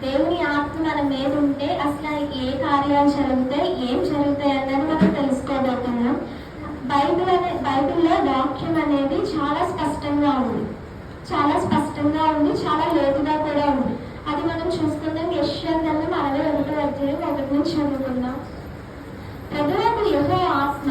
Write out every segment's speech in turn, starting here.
దేవుని ఆత్మ మన మీద ఉంటే అసలు ఏ కార్యాలు జరుగుతాయి, ఏం జరుగుతాయి అన్నది మనం తెలుసుకోబోతున్నాం. బైబిల్లో వాక్యం అనేది చాలా స్పష్టంగా ఉంది, చాలా లోతుగా కూడా ఉంది. అది మనం చూసుకుందాం. యెషయా గ్రంథం 61 నుంచి చదువుకుందాం. ప్రభువైన యెహోవా ఆత్మ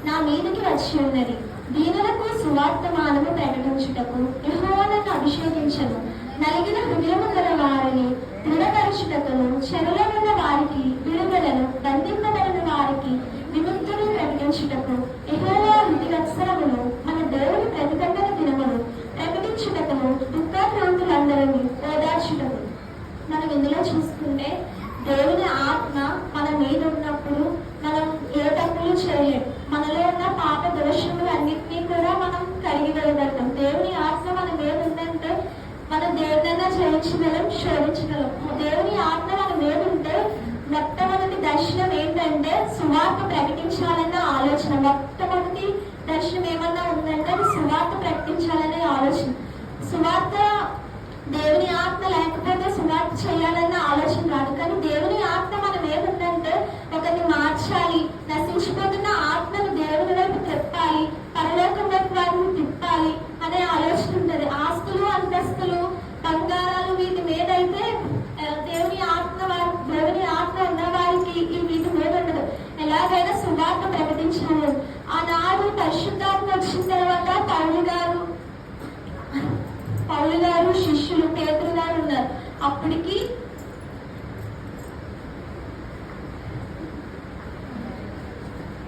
నా మీదకి వచ్చి ఉన్నది, దీనులకు సువార్తమానము ప్రకటించుటకు. యెహోవా నన్ను అభిషేకించెను, నలిగిన హృదయము గల వారిని దృఢపరచుటకును, చెరలో ఉన్న వారికి విడుదలను, బంధింపబడిన వారికి విముక్తులు ప్రకటించుటకు. యెహోవా హృదయవత్సరమును, మన దేవుని ప్రతిదండన దినమును ప్రకటించుటకును, దుఃఖాక్రాంతులందరినీ ఓదార్చుటకు. మనం ఇందులో చూసుకుంటే దేవుని ఆత్మ మన మీద ఉన్నప్పుడు మనం ఏ తప్పులు చేయలేము. మనలో ఉన్న పాప దోషములు అన్నింటినీ కూడా మనం కడిగి వెళ్ళగలుగుతాం. దేవుని ఆత్మ మన మీద ఉందంటే మనం దేవుడైనా జయించగలం, శోధించగలం. దేవుని ఆత్మ మన మీద ఉంటే మొట్టమొదటి దర్శనం ఏంటంటే సువార్త ప్రకటించాలన్న ఆలోచన. మొట్టమొదటి దర్శనం ఏమన్నా ఉందంటే అది సువార్త ప్రకటించాలనే ఆలోచన. సువార్త దేవుని ఆత్మ లేకపోతే సువార్త చేయాలన్న ఆలోచన రాదు. కానీ దేవుని ఆత్మ మన మీద ఉందంటే ఒకరిని మార్చాలి, నశించిపోతున్న ఆత్మను దేవుని వైపు తిప్పాలి, పరలోకం వైపు వారిని తిప్పాలి అనే ఆలోచన ఉంటుంది. ఆస్తులు, అంతస్తులు, బంగారాలు వీటి మీద అయితే దేవుని ఆత్మ ఉన్న వారికి ఈ వీటి మీద ఉండదు. ఎలాగైనా సువార్త ప్రకటించాలి. ఆనాడు పరిశుద్ధాత్మ వచ్చిన తర్వాత పౌలు గారు శిష్యులు పేతురు గారు ఉన్నారు. అప్పటికి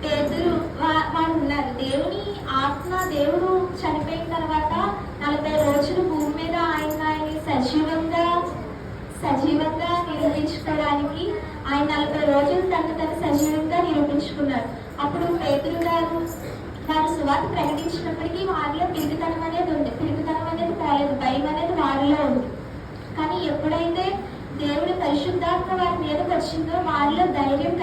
పేతురు వారు ఉన్నారు. దేవుని ఆత్మ, దేవుడు చనిపోయిన తర్వాత 40 రోజులు భూమి మీద ఆయన్ని సజీవంగా నిరూపించుకోవడానికి ఆయన 40 రోజులు తను సజీవంగా నిరూపించుకున్నారు. అప్పుడు పేతురు గారు వారు సువార్త ప్రకటించినప్పటికీ వారిలో పిరిగితనం అనేది ఉంది. పిరిగితనం అనేది పోలేదు, భయం అనేది వారిలో ఉంది. కానీ ఎప్పుడైతే దేవుడి పరిశుద్ధాత్మ వారి మీదకి వచ్చిందో వారిలో ధైర్యం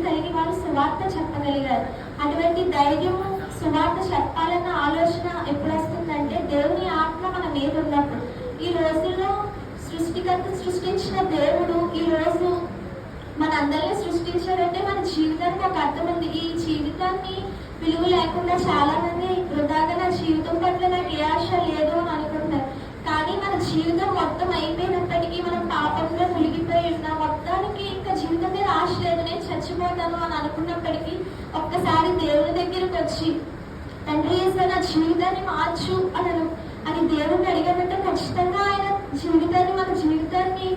కలిగి వారు సువార్త చెప్పగలిగారు. అటువంటి ధైర్యము, సువార్త చెప్పాలన్న ఆలోచన ఎప్పుడు వస్తుందంటే దేవుని ఆత్మ మన మీద ఉన్నప్పుడు. ఈ రోజుల్లో సృష్టికర్త సృష్టించిన దేవుడు ఈ రోజు మనందరినీ సృష్టించారంటే మన జీవితానికి ఒక అర్థం ఉంది. ఈ జీవితాన్ని విలువ లేకుండా చాలా మంది వృధాగా నా జీవితం పట్ల నాకు ఏ ఆశ లేదు అని అనుకుంటారు. కానీ మన జీవితం మొత్తం అయిపోయినప్పటికీ మనం పాపంలో మునిగిపోయి ఉన్నా, మొత్తానికి ఇంకా జీవితం మీద ఆశ లేదు, నేను చచ్చిపోతాను అని అనుకున్నప్పటికీ ఒక్కసారి దేవుని దగ్గరకు వచ్చి తండ్రి యేసు నా జీవితాన్ని మార్చు అని దేవుడిని అడిగామంటే ఖచ్చితంగా ఆయన మన జీవితాన్ని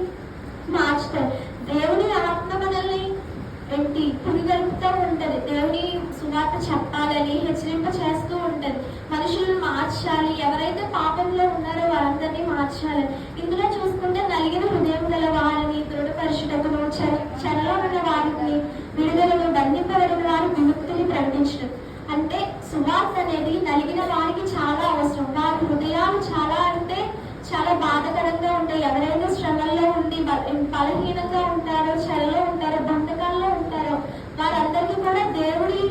మార్చుతారు. దేవుని ఆత్మ మనల్ని పురిగలుపుతూ ఉంటది. దేవుని సువార్త చెప్పాలని హెచ్చరింప చేస్తూ ఉంటది. మనుషులను మార్చాలి, ఎవరైతే పాపంలో ఉన్నారో వారందరినీ మార్చాలి. ఇందులో చూసుకుంటే నలిగిన హృదయం గల వారిని దృఢపరచుటకును, చెరలో ఉన్న వారిని విడుదలను, బంధింపబడిన వారి విముక్తిని ప్రకటించడం. అంటే సువార్త అనేది నలిగిన వారికి చాలా అవసరం. వారి హృదయాలు చాలా బాధకరంగా ఉంటాయి. ఎవరైతే శ్రమల్లో ఉండి బలహీనంగా ఉంటారో, చెరలో ఉంటారో, బంధకాల్లో ఉంటారో వారందరికీ కూడా దేవుడి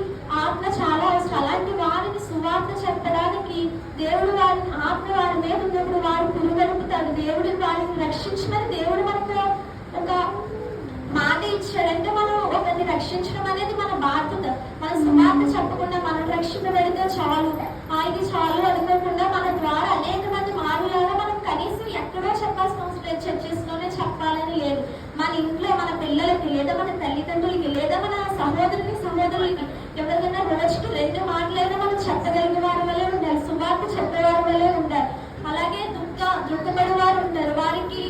ఆత్మ చాలా అవసరం. అలాంటి వారిని సువార్త చెప్పడానికి దేవుడు వారిని ఆత్మ వారి మీద ఉన్నప్పుడు వారు పురుగలుపుతాడు. దేవుడు వారిని రక్షించమని దేవుడు మనకు ఒక మాట ఇచ్చాడంటే మనం ఒకరిని రక్షించడం అనేది మన బాధ్యత. మన సువార్త చెప్పకుండా మనం రక్షింపబడితే చాలు, ఇది చాలు అనుకోకుండా మన ద్వారా అనేక మంది మారులాగా మనం కనీసం ఎక్కడో చెప్పాల్సిన అవసరం లేదు, చర్చెస్లోనే చెప్పాలని లేదు. మన ఇంట్లో మన పిల్లలకి, లేదా మన తల్లిదండ్రులకి, లేదా మన సహోదరులకి ఎవరికైనా రోజుకి 2 మాటలైనా మనం చెప్పగలిగే వారి వల్లే ఉండాలి, సువార్త చెప్పేవారి వల్లే ఉండాలి. అలాగే దుఃఖపడే వారు ఉంటారు, వారికి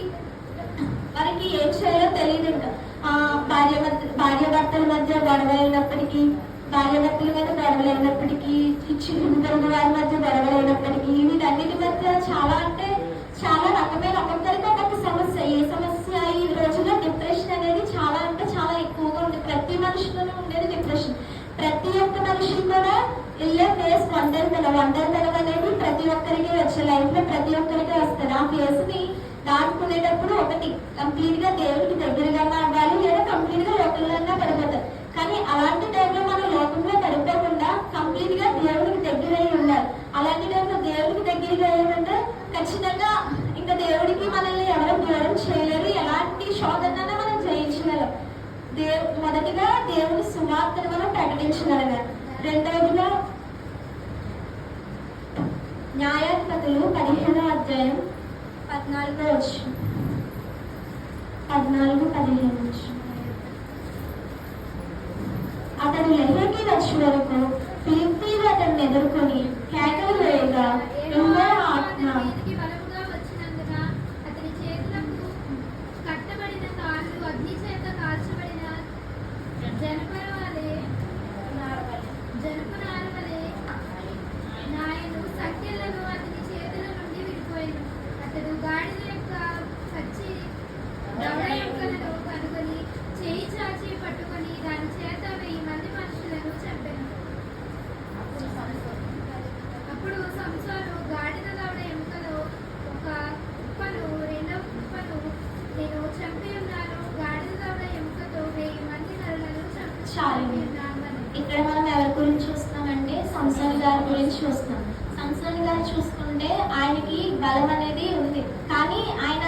ఏం చేయాలో తెలియదు. భార్యాభర్తల మధ్య గొడవలైనప్పటికీ, భార్యాభర్తల మధ్య గొడవలైనప్పటికీ, చిరుతరుల వారి మధ్య గొడవలైనప్పటికీ, వీటన్నిటి మధ్య చాలా రకమైన ఒక్కొక్కరికి ఒక్కొక్క సమస్య. ఏ సమస్య ఈ రోజుల్లో డిప్రెషన్ అనేది చాలా ఎక్కువగా ఉంది. ప్రతి మనిషిలోనే ఉండేది డిప్రెషన్. ప్రతి ఒక్క మనిషి కూడా వెళ్ళే ఫేస్ ఒంటరితనం అనేది ప్రతి ఒక్కరికి వచ్చే లైఫ్ లో ప్రతి ఒక్కరికి వస్తారు. ఆ ఫేస్ ని దాటుకునేటప్పుడు ఒకటి కంప్లీట్ గా దేవుడికి దగ్గరగా అవ్వాలి, లేదా కంప్లీట్ గా లోకంలో పడిపోతారు. కానీ అలాంటి టైంలో మనం లోకంలో పడిపోకుండా కంప్లీట్ గా దేవుడికి దగ్గర అయి ఉండాలి. అలాంటి టైంలో దేవుడికి దగ్గరగా అయ్యామంటే ఖచ్చితంగా ఇంకా దేవుడికి మనల్ని ఎవరు దూరం చేయలేరు. ఎలాంటి సువార్తను మనం ప్రకటించగలగాలి. రెండవదిగా న్యాయాధిపతులు 15వ అధ్యాయం 14-15. అతడు లెహేకి వచ్చే వరకు ఫిలిష్తీయులు అతన్ని ఎదుర్కొని కేకలు వేయగా యెహోవా ఆత్మ ఇక్కడ మనం ఎవరి గురించి చూస్తున్నామంటే సంసోను గారి గురించి చూస్తున్నాం. సంసోను గారు చూసుకుంటే ఆయనకి బలం అనేది ఉంది, కానీ ఆయన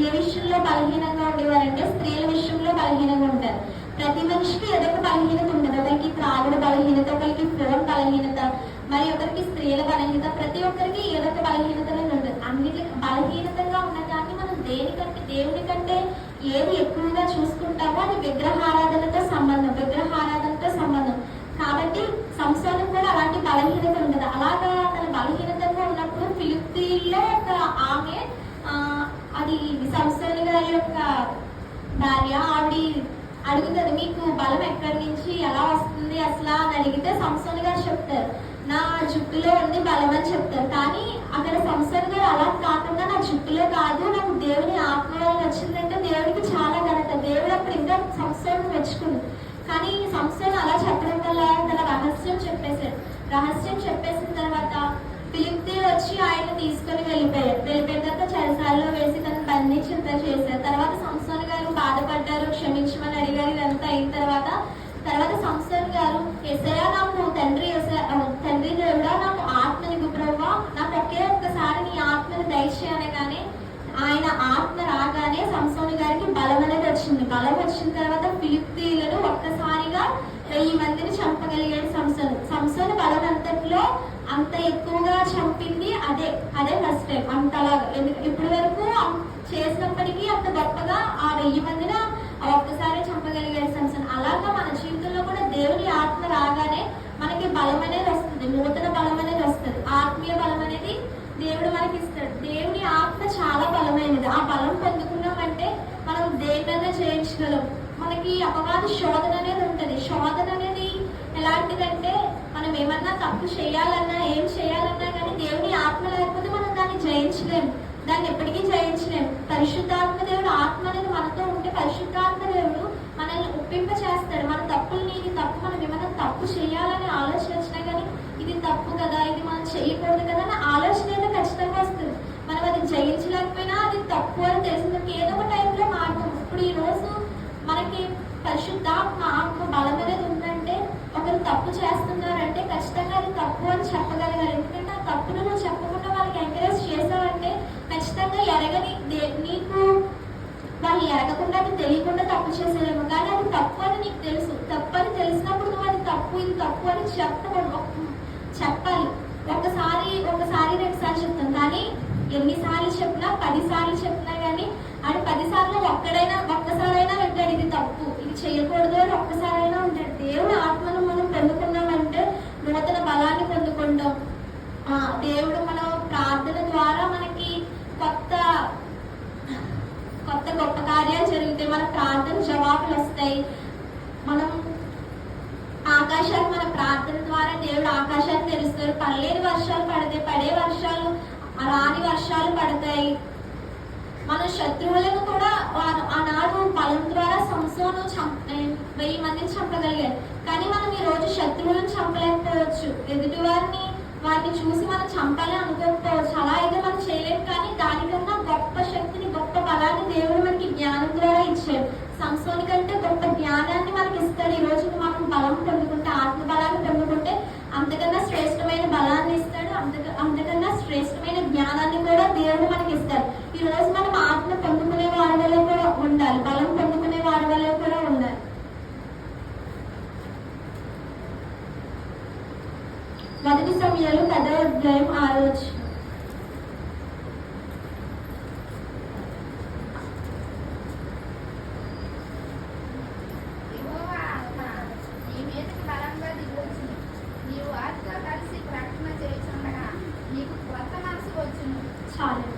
ఏ విషయంలో బలహీనంగా ఉండేవారంటే స్త్రీల విషయంలో బలహీనంగా ఉంటారు. ప్రతి మనిషికి ఏదో ఒక బలహీనత ఉంటుంది. ఒకరికి త్రాగుడు బలహీనత, ఒకరికి ఫోన్ బలహీనత, మరి ఒకరికి స్త్రీల బలహీనత. ప్రతి ఒక్కరికి ఏదో ఒక బలహీనత ఉంటుంది. అన్నిటి బలహీనతగా ఉన్న దాన్ని మనం దేవుని కంటే ఏది ఎక్కువగా చూసుకుంటామో అది విగ్రహారాధనతో సంబంధం. కాబట్టి సంసోను కూడా అలాంటి బలహీనత ఉంటుంది. అలాగా తన బలహీనతగా ఉన్నప్పుడు ఫిలిష్తీయుల్లో ఒక ఆమె అది సంసోను గారి యొక్క భార్య, ఆవిడ అడుగుతుంది, మీకు బలం ఎక్కడి నుంచి ఎలా వస్తుంది అసలు అని అడిగితే సంసోను గారు చెప్తారు, నా జుట్టులో ఉంది బలం అని చెప్తారు. కానీ అక్కడ సంసోను గారు అలా కాకుండా నా జుట్టులో కాదు, నాకు దేవుని ఆత్మ వచ్చిందంటే దేవుడికి చాలా ఘనత. దేవుడు అప్పుడు ఇంకా సంసోను మెచ్చుకుంది. కానీ సంసోను అలా చెప్పడం వల్ల తన రహస్యం చెప్పేసిన తర్వాత ఫిలిష్తీయులు వచ్చి ఆయన తీసుకొని వెళ్ళిపోయిన తర్వాత చెరసాలలో వేసి తనను బంధించేంత చేశారు. తర్వాత సంసోను గారు బాధపడ్డారు, క్షమించమని అడిగారు. ఇదంతా అయిన తర్వాత సంసోను గారు, యేసయ్యా నాకు తండ్రి దేవుడా నాకు ఆత్మని ప్రభువా, నాకు ఒక్కసారి నీ ఆత్మని దయచేయనగానే ఆయన ఆత్మ రాగానే సంసోను గారికి బలం అనేది వచ్చింది. బలం వచ్చిన తర్వాత ఫిలిష్తీయులను ఒక్కసారిగా 1000 మందిని చంపగలిగాడు సంసోను బలం అంతట్లో అంత ఎక్కువగా చంపింది అదే ఫస్ట్ టైం. అంతలాగా ఇప్పటి వరకు చేసినప్పటికీ అంత గొప్పగా ఆ 1000 మందిని ఒక్కసారి చంపగలిగాడు సంసోను. అలాగా మన జీవితంలో కూడా దేవుని ఆత్మ రాగానే మనకి బలం అనేది వస్తుంది, నూతన బలం అనేది వస్తుంది, ఆత్మీయ బలం అనేది దేవుడు మనకి ఇస్తాడు. దేవుని ఆత్మ చాలా బలమైనది. ఆ బలం పొందుకున్నామంటే మనం దేన్నైనా జయించగలం. మనకి అపవాది శోధన అనేది ఉంటుంది. శోధన అనేది ఎలాంటిదంటే మనం ఏమన్నా తప్పు చేయాలన్నా ఏం చేయాలన్నా కానీ దేవుని ఆత్మ లేకపోతే మనం దాన్ని జయించలేము, దాన్ని ఎప్పటికీ జయించలేము. పరిశుద్ధాత్మ దేవుడు ఆత్మ అనేది మనతో ఉంటే పరిశుద్ధాత్మ దేవుడు మనల్ని ఒప్పింప చేస్తాడు. మన తప్పుల్ని, ఇది తప్పు, మనం ఏమన్నా తప్పు చేయాలని ఆలోచన వచ్చినా కానీ ఇది తప్పు కదా, ఇది మనం చేయకూడదు కదా అనే ఆలోచన అయితే ఖచ్చితంగా వస్తుంది. మనం అది జయించలేకపోయినా అది తప్పు అని తెలిసింది ఏదో ఒక టైంలో మార్గం. ఇప్పుడు ఈ రోజు మనకి పరిశుద్ధాత్మ ఆత్మ బలం అనేది ఉందంటే ఒకరు తప్పు చేస్తున్నారంటే ఖచ్చితంగా అది తప్పు అని చెప్పగలగాలి. ఎందుకంటే ఆ తప్పును నువ్వు చెప్పకుండా వాళ్ళకి ఎంకరేజ్ చేసావంటే ఖచ్చితంగా నీకు వాళ్ళు ఎరగకుండా తెలియకుండా తప్పు చేసేదేమో, కానీ అది తప్పు అని నీకు తెలుసు. తప్పు అని తెలిసినప్పుడు నువ్వు అది తప్పు, ఇది తప్పు అని చెప్పాలి. ఒకసారి 2 సార్లు చెప్తాం, కానీ ఎన్నిసార్లు చెప్పినా 10 సార్లు చెప్పినా కానీ అది 10 సార్లు ఒక్కసారైనా వింటాడు ఇది తప్పు, ఇది చేయకూడదు అని ఒక్కసారైనా ఉంటాడు. దేవుడు ఆత్మను మనం పొందుకున్నామంటే నూతన బలాన్ని పొందుకుంటాం. దేవుడు మనం ప్రార్థన ద్వారా మనకి కొత్త గొప్ప కార్యాలు జరుగుతాయి. మన ప్రార్థన జవాబులు వస్తాయి. మనం మన ప్రార్థన ద్వారా దేవుడు ఆకాశాన్ని తెరుస్తారు. పడలేని వర్షాలు పడతాయి, పడే వర్షాలు రాని వర్షాలు పడతాయి. మన శత్రువులను కూడా ఆనాడు బలం ద్వారా సంసోను 1000 మందిని చంపగలిగారు. కానీ మనం ఈ రోజు శత్రువులను చంపలేకపోవచ్చు, ఎదుటి వారిని చూసి మనం చంపాలని అనుకోకపోవచ్చు. అలా అయితే మనం చేయలేము. కానీ దానికన్నా గొప్ప శక్తిని, గొప్ప బలాన్ని దేవుడు మనకి జ్ఞానం ద్వారా ఇచ్చాడు. సంసోను కంటే గొప్ప జ్ఞానాన్ని మనకి ఇస్తాడు. ఈ రోజు మనం బలం పొందుకుంటే, ఆత్మ బలాన్ని పొందుకుంటే అంతకన్నా శ్రేష్టమైన బలాన్ని ఇస్తాడు, అంతకన్నా శ్రేష్టమైన జ్ఞానాన్ని కూడా దేవుడు మనకి ఇస్తాడు. ఈ రోజు మనం ఆత్మ పొందుకునే వారి వల్ల కూడా ఉండాలి, బలం పొందుకునే వారి వల్ల కూడా ఉండాలి. సమయాలు 10వ అధ్యాయం 6వ వచనం. యెహోవా ఆత్మ నీ మీదకి బలంగా దిగివచ్చును. నీవు వారితో కలిసి ప్రకటన చేయుచుండగా నీకు క్రొత్త మనసు వచ్చును. చాలు.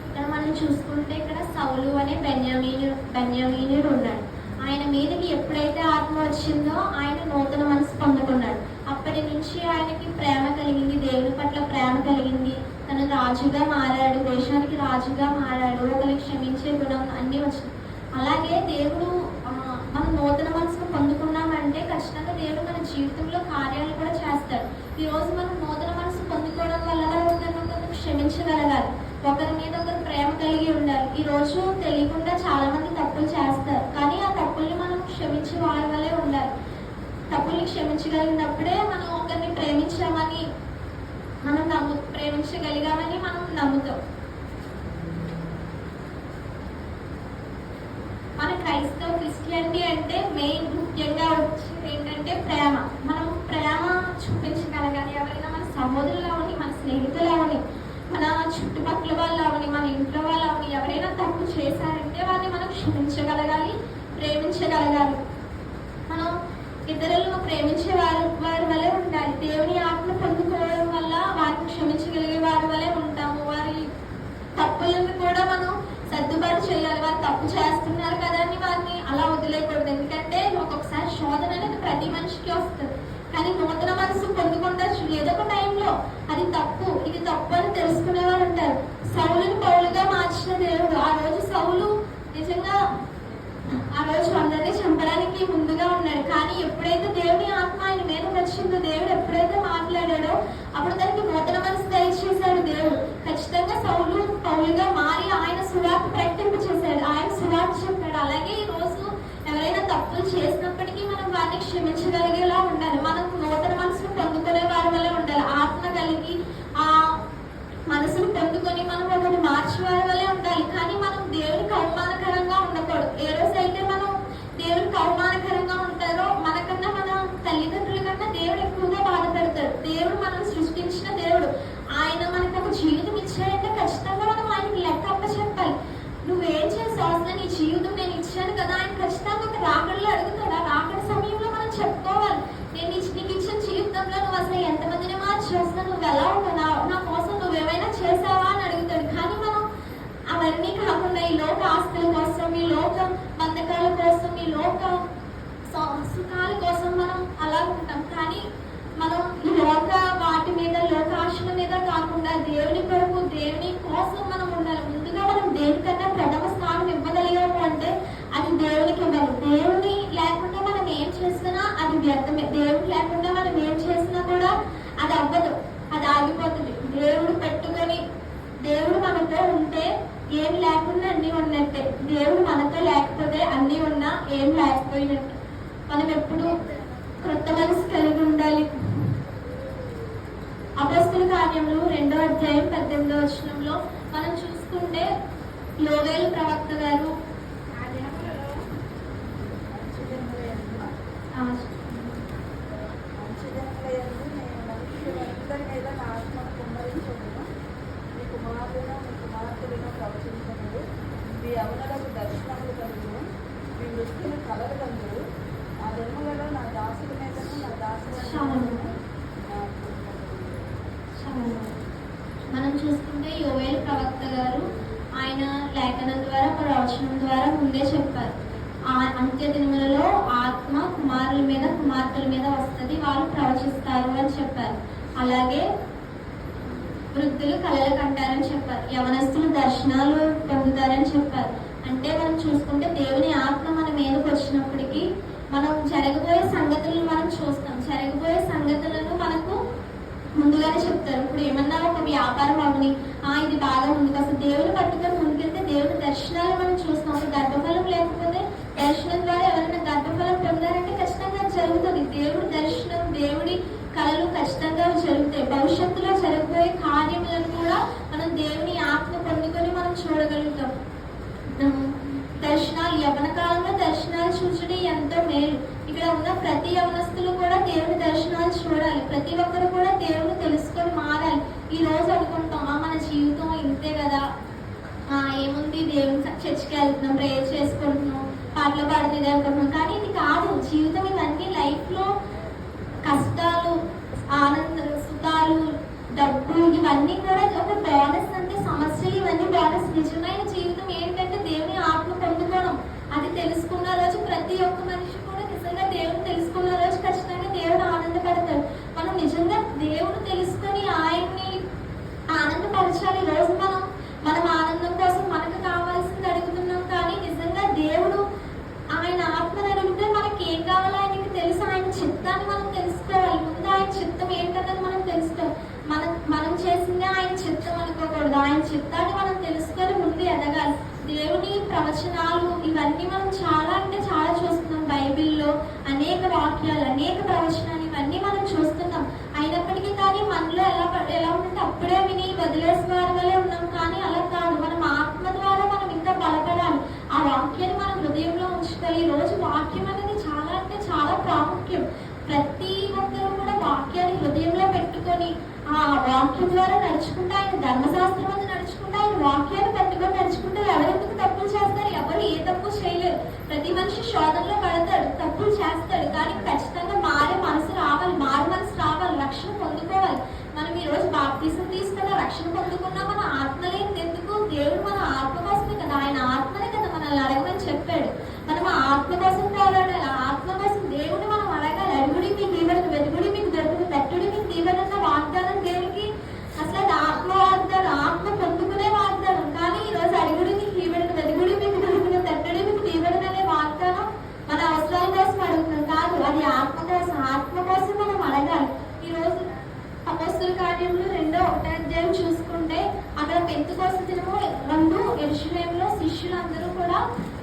ఇక్కడ మనం చూసుకుంటే ఇక్కడ సౌలు అనే బెన్యామీనుడు ఉన్నాడు. ఆయన మీదకి ఎప్పుడైతే ఆత్మ వచ్చిందో ఆయన నూతన మనసు పొందుకున్నాడు. అప్పటి నుంచి ఆయనకి ప్రేమ కలిగింది, దేవుని పట్ల ప్రేమ కలిగింది. తను రాజుగా మారాడు, దేశానికి రాజుగా మారాడు, ఒకరికి క్షమించే గుణం అన్నీ వచ్చినాయి. అలాగే దేవుడు మనం నూతన మనసును పొందుకున్నామంటే ఖచ్చితంగా దేవుడు మన జీవితంలో కార్యాలు కూడా చేస్తాడు. ఈరోజు మనం నూతన మనసు పొందుకోవడం వల్ల ఒకరినొకరు క్షమించగలగాలి, ఒకరి మీద ఒకరు ప్రేమ కలిగి ఉండాలి. ఈరోజు తెలియకుండా చాలా మంది తప్పులు చేస్తారు, కానీ ఆ తప్పుల్ని మనం క్షమించే వారి వల్లే ఉండాలి. తప్పుల్ని క్షమించగలిగినప్పుడే మనం ఒకరిని ప్రేమించామని ప్రేమించగలిగామని మనం నమ్ముతాం. మన క్రిస్టియానిటీ అంటే మెయిన్ ముఖ్యంగా వచ్చేది ఏంటంటే ప్రేమ. మనం ప్రేమ చూపించగలగాలి. ఎవరైనా మన సహోదరులు అవని, మన స్నేహితులు అవని, మన చుట్టుపక్కల వాళ్ళు అవని, మన ఇంట్లో వాళ్ళు అవని ఎవరైనా తప్పు చేశారంటే వారిని మనం క్షమించగలగాలి, ప్రేమించగలగాలి. మనం ఇతరులను ప్రేమించే వారి వల్లే ఉండాలి. దేవుని ఆత్మ పొందుకోవడం వల్ల వారిని క్షమించగలిగే వారి వల్లే ఉంటాము. వారి తప్పులను కూడా మనం సర్దుబాటు చేయాలి. వారు తప్పు చేస్తున్నారు కదా అని వారిని అలా వదిలేయకూడదు. ఎందుకంటే ఒక్కొక్కసారి శోధన అనేది ప్రతి మనిషికి వస్తుంది. కానీ నూతన మనసు పొందుకుంటే ఏదో ఒక టైంలో అది తప్పు, ఇది తప్పు అని తెలుసుకునేవారు ఉంటారు. సౌలుని పౌలుగా మార్చిన దేవుడు ఆ రోజు సౌలు నిజంగా ఆ రోజు అందరినీ చంపడానికి ముందుగా ఉన్నాడు. కానీ ఎప్పుడైతే దేవుని ఆత్మ ఆయన మీద వచ్చిందో, దేవుడు ఎప్పుడైతే మాట్లాడాడో అప్పుడు దానికి నూతన మనసు దయచేశాడు దేవుడు. ఖచ్చితంగా సౌలు పౌలుగా మారి ఆయన సువార్త ప్రకటింప చేశాడు, ఆయన సువార్త చెప్పాడు. అలాగే ఈ రోజు ఎవరైనా తప్పులు చేసినప్పటికీ మనం వారిని క్షమించగలిగేలా ఉండాలి. మనం నూతన మనసును పొందుకునే వారి వల్ల ఉండాలి. ఆత్మ కలిగి ఆ మనసును పొందుకొని మనం ఒకటి మార్చే వారి వల్లే ఉండాలి. కానీ మనం దేవునికి అవమానకరంగా ఉండకూడదు. ఏ రోజైతే మనం దేవునికి అవమానకరంగా ఉంటారో మనకన్నా మన తల్లిదండ్రుల కన్నా దేవుడు ఎక్కువగా బాధపడతాడు. దేవుడు మనం సృష్టించిన దేవుడు, ఆయన మనకు ఒక జీవితం ఇచ్చాడంటే ఖచ్చితంగా మనం ఆయనకి లెక్క అప్పచెప్పాలి. నువ్వేం చేసావు, అసలు నీ జీవితం నేను ఇచ్చాను కదా. ఆయన ఖచ్చితంగా ఒక రాకడలో అడుగుతాడు. ఆ రాకడ సమయంలో మనం చెప్పుకోవాలి, నేను నీకు ఇచ్చిన జీవితంలో నువ్వు అసలు ఎంతమందిని మార్చేస్తున్నావు, నువ్వు ఎలా ఉన్నావు, నా కోసం నువ్వేమైనా చేసావా అని అడుగుతాడు. కానీ మనం అవన్నీ కాకుండా ఈ లోక ఆస్తుల కోసం, ఈ లోక బంధకాల కోసం, ఈ లోక సుఖాల కోసం మనం అలా ఉంటాం. కానీ మనం ఈ లోక వాటి మీద, లోక ఆశల మీద కాకుండా దేవుని కొరకు, దేవుని కోసం మనం ఉండాలి. ముందుగా మనం దేనికన్నా ప్రథమ స్థానం ఇవ్వగలిగాము అంటే అది దేవునికి ఇవ్వాలి. దేవుని లేకుండా మనం ఏం చేసినా అది వ్యర్థమే. దేవుడు లేకుండా మనం ఏం చేసినా కూడా అది అవ్వదు, అది ఆగిపోతుంది. దేవుడు పెట్టుకొని, దేవుడు మనతో ఉంటే ఏం లేకుండా అన్నీ ఉన్నట్టే. దేవుడు మనతో లేకపోతే అన్నీ ఉన్నా ఏం లేకపోయినట్టు. మనం ఎప్పుడు క్రొత్త మనసు కలిగి ఉండాలి. అపొస్తలుల కార్యములు 2వ అధ్యాయం 18వ వచనంలో మనం చూసుకుంటే యోవేలు ప్రవక్త గారు ఆ దినములలో మీ యవనులకు దర్శనములు కలుగును, మీ వృత్తులు కలగలందరూ. ఆ దినములలో నా దాసుల మీదను నా దాసుల మనం చూసుకుంటే యోవేలు ప్రవక్త గారు ఆయన లేఖనం ద్వారా, ప్రవచనం ద్వారా ముందే చెప్పారు, ఆ అంత్య దినములలో ఆత్మ కుమారుల మీద, కుమార్తెల మీద వస్తుంది, వాళ్ళు ప్రవచిస్తారు అని చెప్పారు. అలాగే వృద్ధులు కలలు కంటారని చెప్పారు, యవనస్తులు దర్శనాలు పొందుతారని చెప్పారు. అంటే మనం చూసుకుంటే దేవుని ఆత్మ మన మీదకి వచ్చినప్పటికీ మనం జరగబోయే సంగతులను మనం చూస్తాం. జరగబోయే సంగతులను మనకు ముందుగానే చెప్తారు. ఇప్పుడు ఏమన్నా ఒక వ్యాపారం అవని, ఇది బాగా ముందుకు అసలు దేవుని పట్టుకొని ముందుకెళ్తే దేవుని దర్శనాలు మనం చూస్తాం. ఒక గర్భఫలం లేకపోతే దర్శనం ద్వారా ఎవరైనా గర్భఫలం పొందారంటే ఖచ్చితంగా జరుగుతుంది. దేవుడి దర్శనం, దేవుడి కళలు ఖచ్చితంగా జరుగుతాయి. భవిష్యత్తులో జరగబోయే కార్యములను కూడా మనం దేవుని ఆత్మ పొందుకొని మనం చూడగలుగుతాం. దర్శనాలు, యవ్వన కాలంలో దర్శనాలు చూచడం ఎంతో మేలు. ఇక్కడ ఉన్న ప్రతి యవనస్తులు కూడా దేవుని దర్శనాలు చూడాలి. ప్రతి ఒక్కరు కూడా దేవుని తెలుసుకొని మారాలి. ఈ రోజు అనుకుంటాం మన జీవితం ఇంతే కదా, ఏముంది, దేవుని చర్చికి వెళ్తున్నాం, ప్రేయర్ చేసుకుంటున్నాం, పాటలు పాడుతుంది అనుకుంటున్నాం. కానీ ఇది కాదు జీవితం. ఇవన్నీ లైఫ్ లో కష్టాలు, ఆనందం, సుఖాలు, డబ్బు ఇవన్నీ కూడా ఒక బోనస్. అంటే సమస్యలు ఇవన్నీ బోనస్. నిజమైన జీవితం ఏంటంటే దేవుని ఆత్మ పొందుకోవడం. అది తెలుసుకున్న రోజు ప్రతి ఒక్క మనిషి కూడా నిజంగా దేవుని తెలుసుకున్న రోజు ఖచ్చితంగా దేవుడు ఆనందపడతాడు. మనం నిజంగా దేవుడు తెలుసుకొని ఆయన్ని ఆనందపరచాలి. ఈ రోజు మనం ఆనందం కోసం మనకు కావాల్సింది అడుగుతున్నాం, కానీ నిజంగా దేవుడు ఆయన ఆత్మను అడిగితే మనకి ఏం కావాలో ఆయనకి తెలుసు. ఆయన చిత్తాన్ని మనం తెలుసుకోవాలి. ముందు ఆయన చిత్తం ఏంటన్నది మనం తెలుసుకోవాలి. మనం చేసిందే ఆయన చిత్తం అనుకోకూడదు. ఆయన చిత్తాన్ని మనం తెలుసుకొని ముందు ఎదగాలి. దేవుని ప్రవచనాలు ఇవన్నీ మనం చాలా అంటే చాలా చూస్తున్నాం. బైబిల్లో అనేక వాక్యాలు, అనేక ప్రవచనాలు ఇవన్నీ మనం చూస్తున్నాం. అయినప్పటికీ కానీ మనలో ఎలా ఉంటే అప్పుడే విని వదిలేసిన వారి వల్లే ఉన్నాం. కానీ అలా కాదు, మనం ఆత్మ ద్వారా మనం ఇంకా బలపడాలి. ఆ వాక్యాన్ని మనం హృదయంలో ఉంచుకోవాలి. ఈ రోజు వాక్యం అనేది చాలా అంటే చాలా ప్రాముఖ్యం. ప్రతి ఒక్కరూ కూడా వాక్యాన్ని హృదయంలో పెట్టుకొని ఆ వాక్యం ద్వారా నడుచుకుంటే, ఆయన ధర్మశాస్త్రం అది నడుచుకుంటే, ఆయన వాక్యాన్ని పెట్టుకొని నడుచుకుంటే ఎవరెందుకు తప్పులు చేస్తారు? ఎవరు ఏ తప్పు చేయలేరు. ప్రతి మనిషి శోధనలో పడతాడు, తప్పులు చేస్తాడు. కానీ ఖచ్చితంగా మారే మనసు రావాలి, మారు మనసు రావాలి, రక్షణ పొందుకోవాలి. మనం ఈ రోజు బాప్తిజం తీసుకున్న రక్షణ పొందుకున్నా మన ఆత్మ లేని ఎందుకు? దేవుడు మన ఆత్మ కోసమే కదా, ఆయన ఆత్మనే కదా మనల్ని అడగమని చెప్పాడు. మనం ఆత్మ కోసం పోరాడాలి. ఆత్మ కోసం దేవుడిని మనం అడగాలి. అడుగుడి మీకు ఇవ్వడం, వెతుకుడి మీకు దొరుకుతుంది, తట్టుడి మీకు తీవ్రన్న వాగ్దానం దేవుడికి అసలు అది ఆత్మ వాగ్దానం, ఆత్మ పొందుకునే వాగ్దానం. కానీ ఈ రోజు అడుగుడి మీకు ఇవ్వడం, వెతుకుడి మీకు దొరుకుతుంది, తట్టుడి మీకు తీవ్రడం అనే వాగ్దానం మన అవసరాల కోసం అడుగుతున్నాం కాదు, అది ఆత్మ కోసం. ఆత్మ కోసం మనం అడగాలి. ఈ రోజు అపొస్తలుల కార్యములు 2వ అధ్యాయం చూసుకుంటే అక్కడ పెంతెకొస్తు దినము నందు యెరూషలేములో శిష్యులందరూ కూడా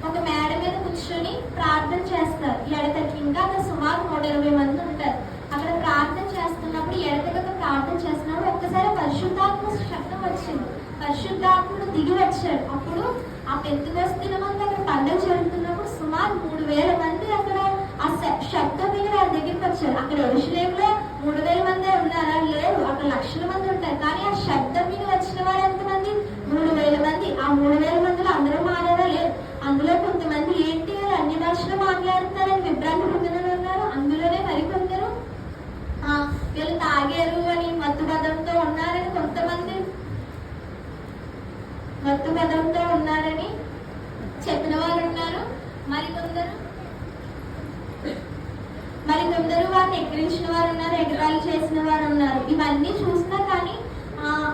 ఒక మేడ మీద కూర్చొని ప్రార్థన చేస్తారు. ఎడతెగక ఇంకా అక్కడ సుమారు 120 మంది ఉంటారు. అక్కడ ప్రార్థన చేస్తున్నప్పుడు ఎడతెగక ప్రార్థన చేస్తున్నప్పుడు ఒక్కసారి పరిశుద్ధాత్మ శబ్దం వచ్చింది. పరిశుద్ధాత్ముడు దిగి వచ్చాడు. అప్పుడు ఆ పెంతెకొస్తు దినమంతా అక్కడ పండుగ జరుగుతున్నప్పుడు సుమారు 3000 మంది అక్కడ ఆ శబ్దం మీద వారి దగ్గరికి వచ్చారు. అక్కడ యెరూషలేములో 3000 మంది ఉన్నారా? లేదు, అక్కడ లక్షల మంది ఉంటారు. కానీ ఆ శబ్దం మీద వచ్చిన వారు ఎంతమంది? 3000 మంది. ఆ 3000 మందిలో అందరూ మారారా? లేదు. అందులో కొంతమంది ఏంటి అన్ని భాషలు మాట్లాడుతున్నారని విభ్రాంతి పొందిన ఉన్నారు. అందులోనే మరికొందరు వీళ్ళు తాగారు అని మత్తు పదంతో ఉన్నారని, కొంతమంది మత్తు పదంతో ఉన్నారని చెప్పిన వారు ఉన్నారు. మరికొందరు వారిని ఎక్కిరించిన వారు ఉన్నారు, ఎగతాళి చేసిన వారు ఉన్నారు. ఇవన్నీ చూసినా కానీ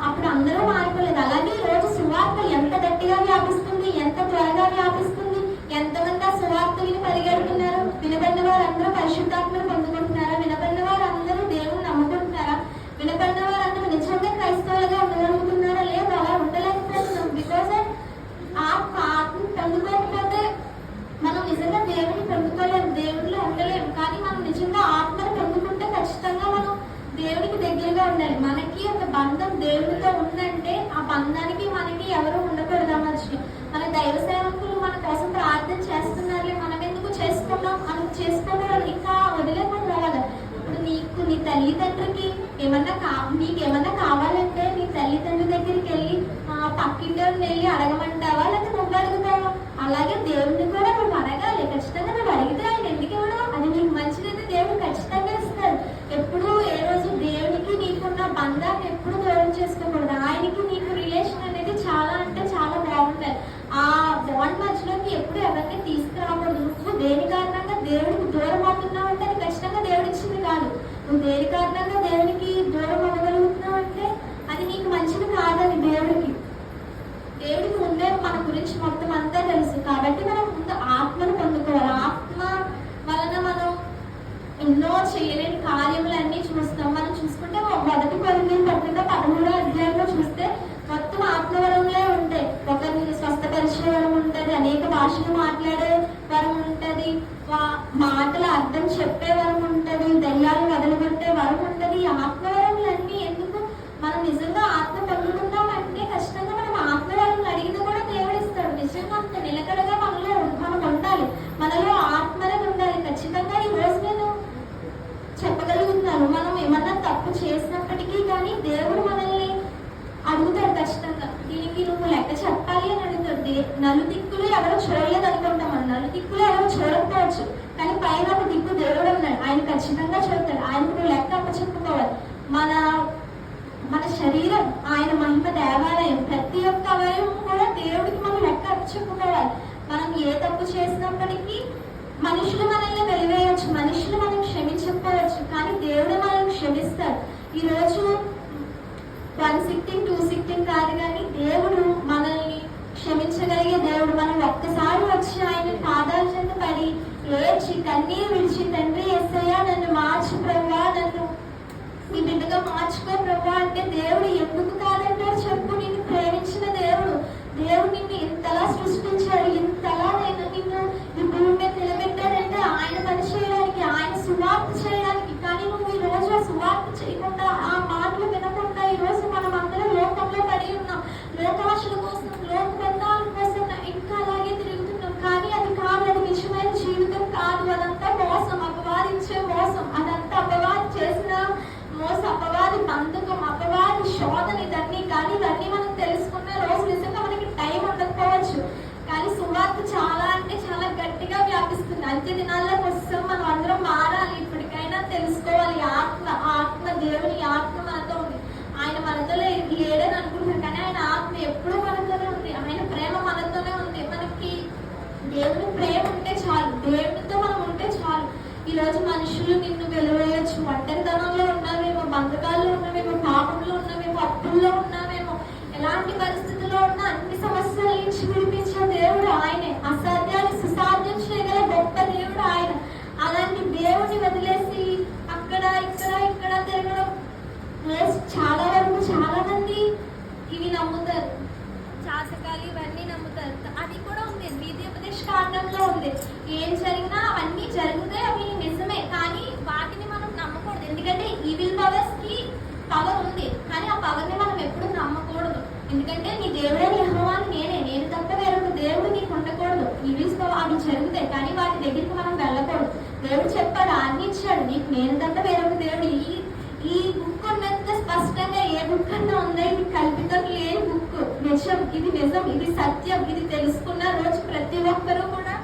అప్పుడు అందరూ మారిపోలేదు. అలాగే ఈ రోజు సువార్త ఎంత గట్టిగా వ్యాపిస్తుంది, ఎంత త్వరగా వ్యాపిస్తుంది, ఎంతమంది ఆ సువార్త విని పరిగెడుతున్నారు. వినబడిన వారు అందరూ పరిశుద్ధాత్మను పొందుకుంటున్నారా? వినబడిన వారు అందరూ దేవుని నమ్ముకుంటున్నారా? వినబడిన వారు అందరూ నిజంగా క్రైస్తవులుగా ఉండగలుగుతున్నారా? లేదు, అలా ఉండలేకపోతున్నాం. బికాజ్ ఆత్మ పొందుకోకపోతే మనం నిజంగా దేవుని పొందుకోలేము, దేవుడిలో ఉండలేము. కానీ మనం నిజంగా ఆత్మను పొందుకుంటే ఖచ్చితంగా మనం దేవుడికి దగ్గరగా ఉండాలి. మనకి ఒక బంధం దేవుడితో ఉందంటే ఆ బంధానికి మనకి ఎవరు ఉండకూడదు. మన దైవ సేవకులు మన కోసం ప్రార్థన చేస్తున్నారులే, మనం ఎందుకు చేసుకున్నాం అని చేసుకోవడం ఇంకా వదిలేకుండా రావాలి. ఇప్పుడు నీ తల్లిదండ్రులకి నీకేమన్నా కావాలంటే నీ తల్లిదండ్రుల దగ్గరికి వెళ్ళి పక్కింటి వెళ్ళి అడగమంటావా, లేకపోతే నువ్వు అడుగుతావా? అలాగే దేవుడిని కూడా నువ్వు అడగాలి. ఖచ్చితంగా నువ్వు అడిగితే ఆయన ఎందుకు ఇవ్వడం? అది నీకు మంచిదైతే దేవుడు ఖచ్చితంగా ఇస్తాడు. ఎప్పుడు ఏ రోజు దేవునికి నీకున్న బంధాన్ని ఎప్పుడు దూరం చేసుకోకూడదు. ఆయనకి నీకు రిలేషన్ అనేది చాలా అంటే చాలా బాగుంటుంది. ఆ బాండ్ మధ్యలోకి ఎప్పుడు ఎవరిని తీసుకురాకూడదు. నువ్వు దేని కారణంగా దేవుడికి దూరం అవుతున్నావు అంటే అది ఖచ్చితంగా దేవుడు ఇచ్చింది కాదు. నువ్వు దేని కారణంగా దేవునికి దూరం అవ్వగలుగుతున్నావు అంటే అది నీకు మంచిది కాదని దేవుడికి ముందే మన గురించి మొత్తం అంతా తెలుసు. కాబట్టి మనం ముందు ఆత్మను పొందుకోవాలి. ఆత్మ వలన మనం ఎన్నో చేయలేని కార్యములన్నీ చూస్తాం. మనం చూసుకుంటే 1 కొరింథీయుల పత్రిక 13వ అధ్యాయంలో చూస్తే మొత్తం ఆత్మవరంలే ఉంటాయి. ఒకరిని స్వస్థపరిచే వరం ఉంటుంది, అనేక భాషలు మాట్లాడే వరం ఉంటుంది, మాటల అర్థం చెప్పే వరం ఉంటుంది, దయ్యాలు వదలగొట్టే వరం ఉంటుంది. ఆత్మవరములన్నీ ఎందుకు? మనం నిజంగా ఆత్మ పొందుకున్నాం అంటే ఖచ్చితంగా మనం ఆత్మవరం అడిగినా కూడా దేవుడు ఇస్తాడు. నిజంగా అంత నిలకడగా మనలో నలుదిక్కులు ఎవరో చూడలేదు అనుకుంటాం. మనం నలుదిక్కులు ఎవరో చూడకపోవచ్చు, కానీ పైన ఒక దిక్కు దేవుడు ఉన్నాడు. ఆయన ఖచ్చితంగా చూస్తాడు. ఆయనకు నువ్వు లెక్క అప్పచెప్పుకోవాలి. మన మన శరీరం ఆయన మహిమ దేవాలయం. ప్రతి ఒక్క అవయవం కూడా దేవుడికి మనం లెక్క అప్పచెప్పుకోవాలి. మనం ఏ తప్పు చేసినప్పటికీ మనుషులు మనల్ని వెలివేయచ్చు, మనుషులు మనం క్షమించకపోవచ్చు, కానీ దేవుడు మనల్ని క్షమిస్తాడు. ఈరోజు 1 సిట్టింగ్ 2 సిట్టింగ్ కాదు, కానీ దేవుడు మనల్ని క్షమించగలిగే దేవుడు. మనం ఒక్కసారి వచ్చి ఆయన పాదాల చెంత పడి ఏడ్చి కన్నీరు విడిచి, తండ్రి యేసయ్యా నన్ను మార్చు ప్రభువా, నన్ను నీ బిడ్డగా మార్చుకో ప్రభువా అంటే దేవుడు ఎందుకు కాదంటారు చెప్పు? నిన్ను ప్రేమించిన దేవుడు. దేవుడు నిన్ను ఇంతలా సృష్టించాడు, ఇంతలా నేను నిన్ను ఈ భూమి మీద నిలబెట్టాడంటే ఆయన పని చేయడానికి, ఆయన సువార్త చేయడానికి. కానీ నువ్వు ఈ రోజు ఆ సువార్త చేయకుండా, ఆ మాటలు వినకుండా ఈరోజు మనం అందరం లోకంలో పడి ఉన్నాం. లోకాశల కోసం, లోక బంధాల కోసం ఇంకా అలాగే తిరుగుతున్నాం. కానీ అది కాదు, అది నిజమైన జీవితం కాదు. అదంతా మోసం, అపవాదించే మోసం. అదంతా అపవాది చేసిన మోసం, అపవాది బంధకం, అపవాది శోధన, ఇదన్నీ. కానీ ఇవన్నీ మనం తెలుసుకున్న రోజు నిజంగా మనకి టైం ఉండకపోవచ్చు, కానీ సువార్త చాలా అంటే చాలా గట్టిగా వ్యాపిస్తుంది. అంత్య దినాల్లోకి వస్తాం, మనం అందరం మారాలి. ఇప్పటికైనా తెలుసుకోవాలి, ఆత్మ దేవుని ఆత్మ మనతో ఉంది. ఆయన మనతో లేడని అనుకుంటున్నాం, కానీ ఆయన ఆత్మ ఎప్పుడూ మనతోనే ఉంది. ఆయన ప్రేమ మనతోనే ఉంది. మనకి దేవుని ప్రేమ ఉంటే చాలు, దేవునితో మనం ఉంటే చాలు. ఈ రోజు మనుషులు నిన్ను వెలువేయచ్చు. ఒంటరితనంలో ఉన్నావేమో, బంధకాల్లో ఉన్నావేమో, పాపంలో ఉన్నావేమో, అప్పుల్లో ఉన్నావేమో, ఎలాంటి పరిస్థితుల్లో ఉన్నా అన్ని సమస్యల నుంచి విడిపించే దేవుడు ఆయనే. అసాధ్యాన్ని సుసాధ్యం చేయగల గొప్ప దేవుడు ఆయన. అలాంటి దేవుడిని వదిలేసి అక్కడ ఇక్కడ తిరగడం చాలా వరకు చాలా మంది ఇవి నమ్ముతారు. శాసకాలు ఇవన్నీ నమ్ముతారు. అది కూడా ఉంది, ద్వితీయోపదేశ కాండంలో ఉంది. ఏం జరిగినా అవన్నీ జరుగుతాయి, అవి నిజమే, కానీ వాటిని మనం నమ్మకూడదు. ఎందుకంటే ఈవిల్ పవర్స్ కి పవర్ ఉంది, కానీ ఆ పవర్ ని మనం ఎప్పుడు నమ్మకూడదు. ఎందుకంటే నీ దేవుడే యెహోవా అని నేను తప్ప వేరొక దేవుడు నీకు ఉండకూడదు. ఈవిల్స్ అవి జరుగుతాయి, కానీ వాటి దగ్గరికి మనం వెళ్ళకూడదు. దేవుడు చెప్పాడు, ఆజ్ఞించాడు, నీకు నేను తప్ప వేరొక దేవుడు. ఈ బుక్ ఉన్నంత స్పష్టంగా ఏ బుక్ అన్నా ఉందా? ఇది కల్పితం లేని బుక్. నిజం, ఇది నిజం, ఇది సత్యం. ఇది తెలుసుకున్న రోజు ప్రతి ఒక్కరూ కూడా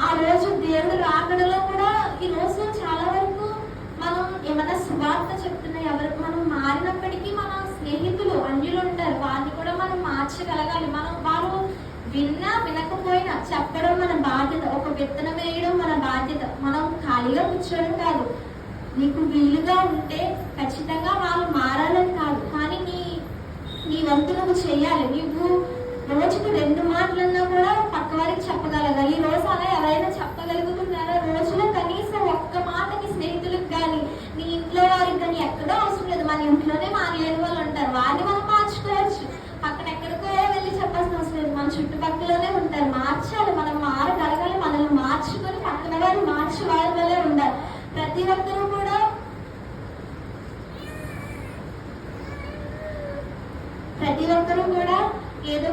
ఆ రోజు దేవుడు రాకడలో కూడా ఈ రోజు చాలా వరకు మనం ఏమైనా సువార్త చెప్తున్నా ఎవరికి మనం మారినప్పటికీ మన స్నేహితులు అన్యులు ఉంటారు, వారిని కూడా మనం మార్చగలగాలి. మనం వారు విన్నా వినకపోయినా చెప్పడం మన బాధ్యత. ఒక విత్తనం వేయడం మన బాధ్యత. మనం ఖాళీగా కూర్చోడం కాదు. నీకు వీలుగా ఉంటే ఖచ్చితంగా వాళ్ళు మారాలని కాదు, కానీ నీ వంతు నువ్వు చెయ్యాలి. నువ్వు రోజుకు 2 మాటలన్నా కూడా పక్క వారికి చెప్పగలగాలి. ఈ రోజు అలా ఎవరైనా చెప్పగలుగుతున్నారా? రోజులో కనీసం ఒక్క మాట నీ స్నేహితులకు కానీ, నీ ఇంట్లో వారికి కానీ, ఎక్కడో అవసరం లేదు. మన ఇంట్లోనే మారలేని వాళ్ళు ఉంటారు, వారిని మనం మార్చుకోవచ్చు. పక్కన ఎక్కడికో వెళ్ళి చెప్పాల్సిన అవసరం లేదు, మన చుట్టుపక్కలనే ఉంటారు. మార్చాలి, మనం మారగలగాలి. మనల్ని మార్చుకొని పక్కన వారిని మార్చి వారి వల్లే ఉండాలి. ప్రతి ఒక్కరూ కూడా ఏదో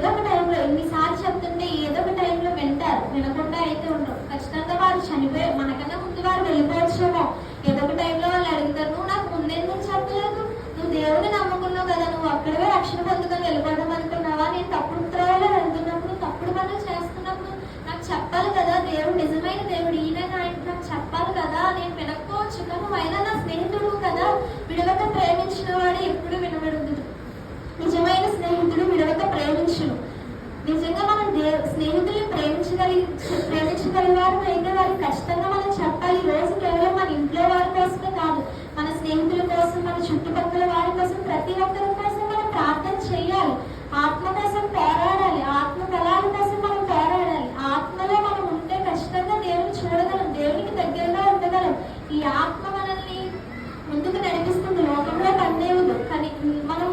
ఒక టైంలో ఎన్నిసార్లు చెప్తుంటే ఏదో ఒక టైంలో వింటారు, వినకుండా అయితే ఉండరు. ఖచ్చితంగా వారు చనిపోయి మనకన్నా ముందు వారు వెళ్ళిపోవచ్చేమో. ఏదో ఒక టైంలో వాళ్ళు అడుగుతారు, నువ్వు నాకు ముందెందుకు చెప్పలేదు? నువ్వు దేవుడిని నమ్ముకున్నావు కదా, నువ్వు అక్కడే రక్షణ పొందుకొని వెళ్ళిపోవడం అనుకున్నావా? నేను తప్పుడు త్రోవలో వెళ్తున్నప్పుడు, తప్పుడు పనులు చేస్తున్నప్పుడు నాకు చెప్పాలి కదా. దేవుడు నిజమైన దేవుడు, ఈయన ఆయన నాకు చెప్పాలి కదా. నేను వినకపోవచ్చు, కానీ అయినా నా స్నేహితుడు కదా. విడవక ప్రేమించిన వాడు ఎప్పుడు వినబడదు. నిజమైన స్నేహితుడు విడవక ప్రేమించును. నిజంగా మనం స్నేహితుల్ని ప్రేమించగలిగారు అయితే వారికి ఖచ్చితంగా మనం చెప్పాలి. ఈ రోజు కేవలం మన ఇంట్లో వారి కోసమే కాదు, మన స్నేహితుల కోసం, మన చుట్టుపక్కల వారి కోసం, ప్రతి ఒక్కరి కోసం మనం ప్రార్థన చేయాలి. ఆత్మ కోసం పోరాడాలి, ఆత్మ బలాల కోసం మనం పోరాడాలి. ఆత్మలో మనం ఉంటే ఖచ్చితంగా దేవుని చూడగలం, దేవునికి దగ్గరగా ఉండగలం. ఈ ఆత్మ మనల్ని ముందుకు నడిపిస్తుంది, లోకంలో పనిదేవుడు. కానీ మనం